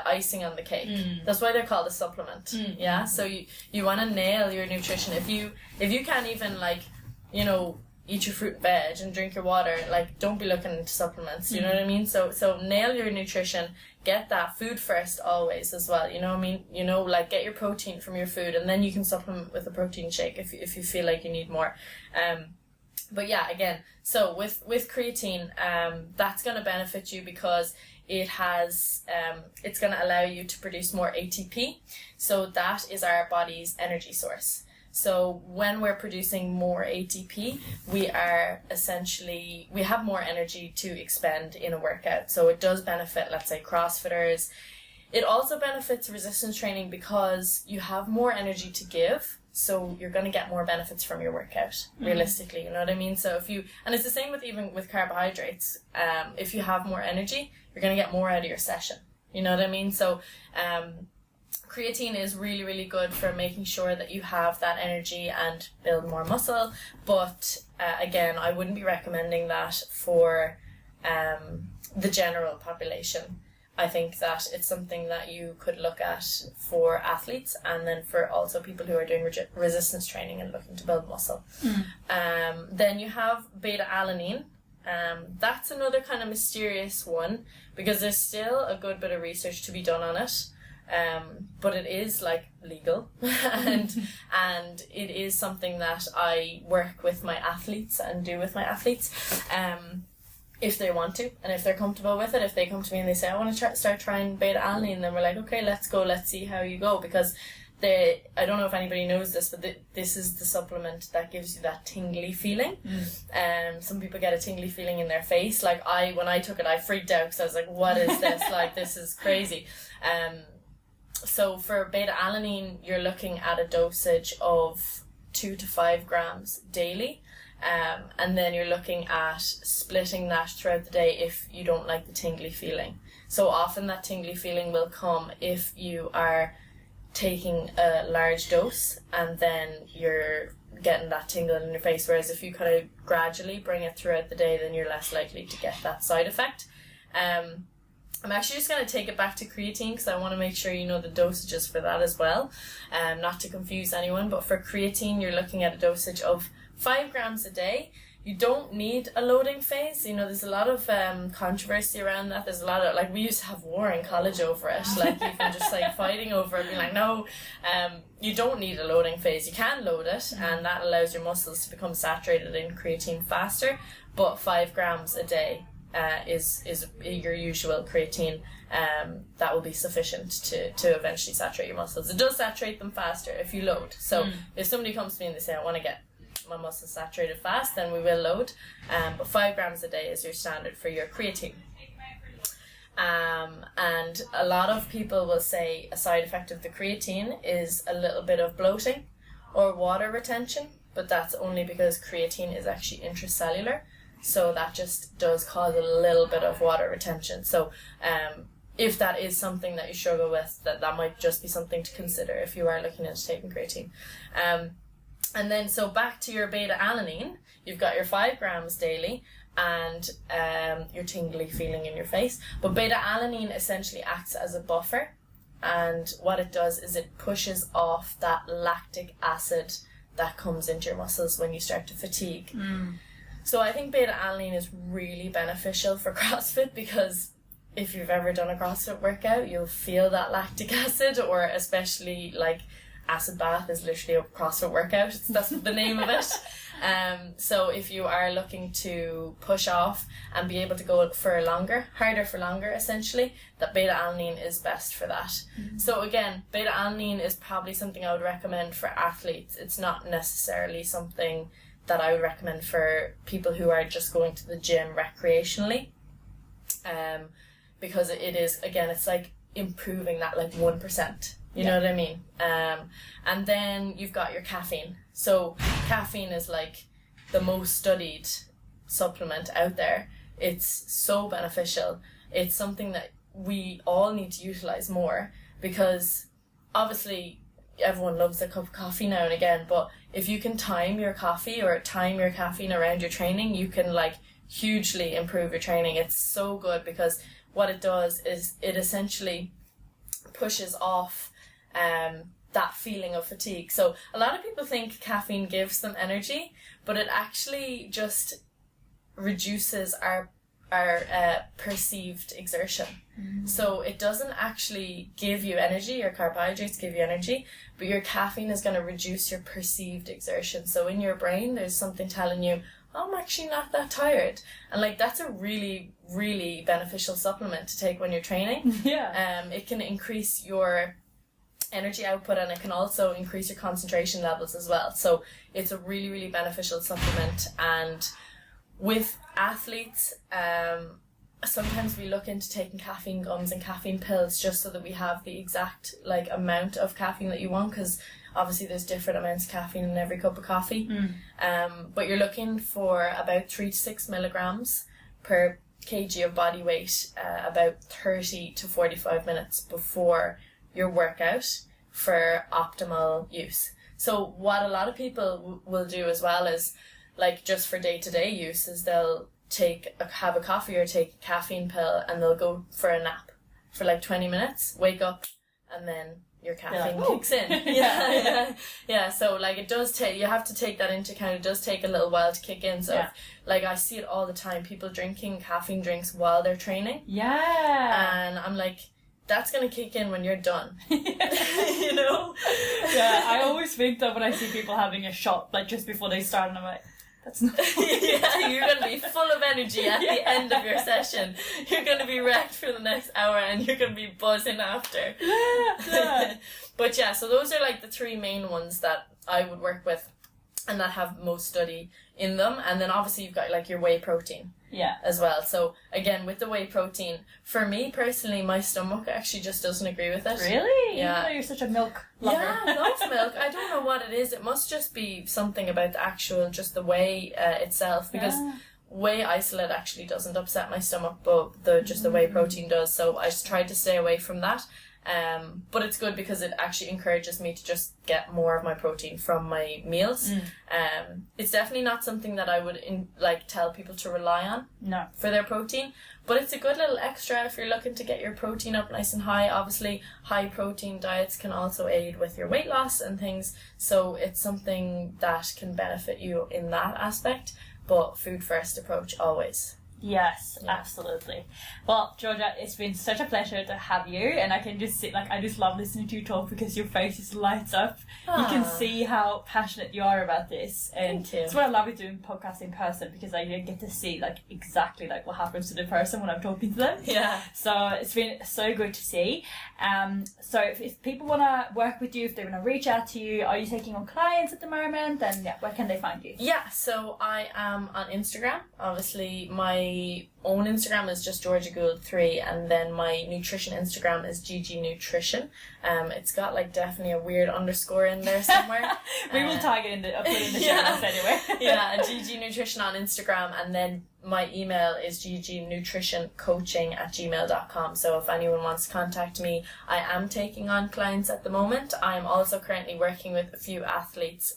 icing on the cake. That's why they're called a supplement. Yeah, so you want to nail your nutrition. If you can't even like, you know, eat your fruit and veg and drink your water, like, don't be looking into supplements, you know what I mean? So nail your nutrition, get that food first always as well, you know what I mean? You know, like, get your protein from your food, and then you can supplement with a protein shake if you feel like you need more. But yeah, again, so with creatine, that's going to benefit you because it has, it's going to allow you to produce more ATP. So that is our body's energy source. So when we're producing more ATP, we have more energy to expend in a workout. So it does benefit, let's say, CrossFitters. It also benefits resistance training because you have more energy to give. So you're going to get more benefits from your workout, realistically, you know what I mean? So and it's the same with carbohydrates. If you have more energy, you're going to get more out of your session, you know what I mean? So, creatine is really, really good for making sure that you have that energy and build more muscle. But again, I wouldn't be recommending that for the general population. I think that it's something that you could look at for athletes, and then for also people who are doing resistance training and looking to build muscle. Then you have beta-alanine. That's another kind of mysterious one because there's still a good bit of research to be done on it. But it is like legal and it is something that I work with my athletes and do with my athletes if they want to and if they're comfortable with it. If they come to me and they say, I want to start trying beta-alanine, then we're like, okay, let's go, let's see how you go, because I don't know if anybody knows this, but this is the supplement that gives you that tingly feeling. Some people get a tingly feeling in their face. Like when I took it, I freaked out because I was like, what is this? Like, this is crazy. So for beta-alanine, you're looking at a dosage of 2 to 5 grams daily. And then you're looking at splitting that throughout the day if you don't like the tingly feeling. So often that tingly feeling will come if you are taking a large dose and then you're getting that tingle in your face. Whereas if you kind of gradually bring it throughout the day, then you're less likely to get that side effect. I'm actually just going to take it back to creatine because I want to make sure you know the dosages for that as well, not to confuse anyone. But for creatine, you're looking at a dosage of 5 grams a day. You don't need a loading phase. You know, there's a lot of controversy around that. There's a lot of, like, we used to have war in college over it, like even just like fighting over it, being like, no, you don't need a loading phase. You can load it, and that allows your muscles to become saturated in creatine faster. But 5 grams a day is your usual creatine. That will be sufficient to eventually saturate your muscles. It does saturate them faster if you load. So if somebody comes to me and they say, I want to get my muscles saturated fast, then we will load. But 5 grams a day is your standard for your creatine. And a lot of people will say a side effect of the creatine is a little bit of bloating or water retention. but that's only because creatine is actually intracellular, so that just does cause a little bit of water retention. So if that is something that you struggle with, that might just be something to consider if you are looking into taking creatine. And then, so back to your beta-alanine, you've got your 5 grams daily, and your tingly feeling in your face. But beta-alanine essentially acts as a buffer, and what it does is it pushes off that lactic acid that comes into your muscles when you start to fatigue. So I think beta-alanine is really beneficial for CrossFit, because if you've ever done a CrossFit workout, you'll feel that lactic acid, or especially like acid bath is literally a CrossFit workout. That's the name of it. So if you are looking to push off and be able to go harder for longer, essentially, that beta-alanine is best for that. So again, beta-alanine is probably something I would recommend for athletes. It's not necessarily something that I would recommend for people who are just going to the gym recreationally. Because it is, again, it's like improving that like 1%. You know what I mean? And then you've got your caffeine. So caffeine is like the most studied supplement out there. It's so beneficial. It's something that we all need to utilize more, because obviously everyone loves a cup of coffee now and again, but if you can time your coffee or time your caffeine around your training, you can like hugely improve your training. It's so good, because what it does is it essentially pushes off that feeling of fatigue. So a lot of people think caffeine gives them energy, but it actually just reduces our perceived exertion. So it doesn't actually give you energy. Your carbohydrates give you energy, but your caffeine is going to reduce your perceived exertion. So in your brain, there's something telling you, oh, I'm actually not that tired. And like, that's a really, really beneficial supplement to take when you're training. It can increase your energy output, and it can also increase your concentration levels as well. So it's a really, really beneficial supplement. And with athletes, sometimes we look into taking caffeine gums and caffeine pills just so that we have the exact like amount of caffeine that you want, because obviously there's different amounts of caffeine in every cup of coffee. But you're looking for about 3 to 6 milligrams per kg of body weight about 30 to 45 minutes before your workout for optimal use. So what a lot of people will do as well is, like, just for day-to-day use, is they'll have a coffee or take a caffeine pill, and they'll go for a nap for like 20 minutes, wake up, and then your caffeine kicks in. Yeah. So like, it does take, you have to take that into account. It does take a little while to kick in. So like, I see it all the time, people drinking caffeine drinks while they're training. And I'm like, that's going to kick in when you're done. You know? I always think that when I see people having a shot, like just before they start, and I'm like, that's not you're going to be full of energy at the end of your session. You're going to be wrecked for the next hour, and you're going to be buzzing after. But yeah, so those are like the 3 main ones that I would work with and that have most study in them. And then obviously you've got like your whey protein as well. So again, with the whey protein, for me personally, my stomach actually just doesn't agree with it. Really? Yeah. Even though you're such a milk lover. Yeah, I love milk. I don't know what it is. It must just be something about the actual, just the whey itself, because whey isolate actually doesn't upset my stomach, but the whey protein does. So I just tried to stay away from that. But it's good because it actually encourages me to just get more of my protein from my meals. It's definitely not something that I would tell people to rely on for their protein, but it's a good little extra if you're looking to get your protein up nice and high. Obviously, high protein diets can also aid with your weight loss and things, so it's something that can benefit you in that aspect, but food first approach always. Yes, absolutely. Well, Georgia, it's been such a pleasure to have you, and I can just I just love listening to you talk because your face just lights up. You can see how passionate you are about this, and it's what I love with doing podcasts in person, because I get to see like exactly like what happens to the person when I'm talking to them. So it's been so good to see. So if people want to work with you, if they want to reach out to you, are you taking on clients at the moment? And where can they find you? So I am on Instagram. Obviously, my my own Instagram is just Georgia Gould 3, and then my nutrition Instagram is GG Nutrition. It's got like definitely a weird underscore in there somewhere. We will tag it in the, I'll put it in the show notes anyway. Yeah, GG Nutrition on Instagram, and then my email is ggnutritioncoaching@gmail.com. So if anyone wants to contact me, I am taking on clients at the moment. I'm also currently working with a few athletes,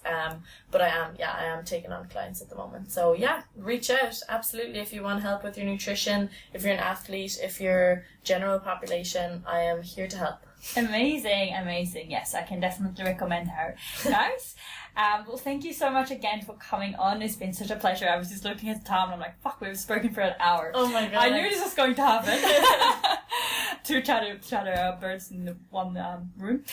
but I am taking on clients at the moment. So yeah, reach out absolutely if you want help with your nutrition, if you're an athlete, if you're general population, I am here to help. Amazing. Yes, I can definitely recommend her, guys. Well, thank you so much again for coming on. It's been such a pleasure. I was just looking at the time and I'm like, fuck, we've spoken for an hour. Oh my god. I knew this was going to happen. Two chatter birds in the one room.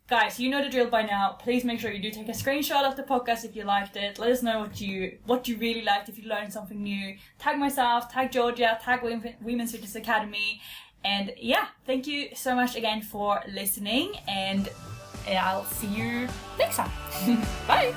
Guys, you know the drill by now. Please make sure you do take a screenshot of the podcast if you liked it. Let us know what you really liked, if you learned something new. Tag myself, tag Georgia, tag Women's Fitness Academy. And yeah, thank you so much again for listening, and I'll see you next time. Bye!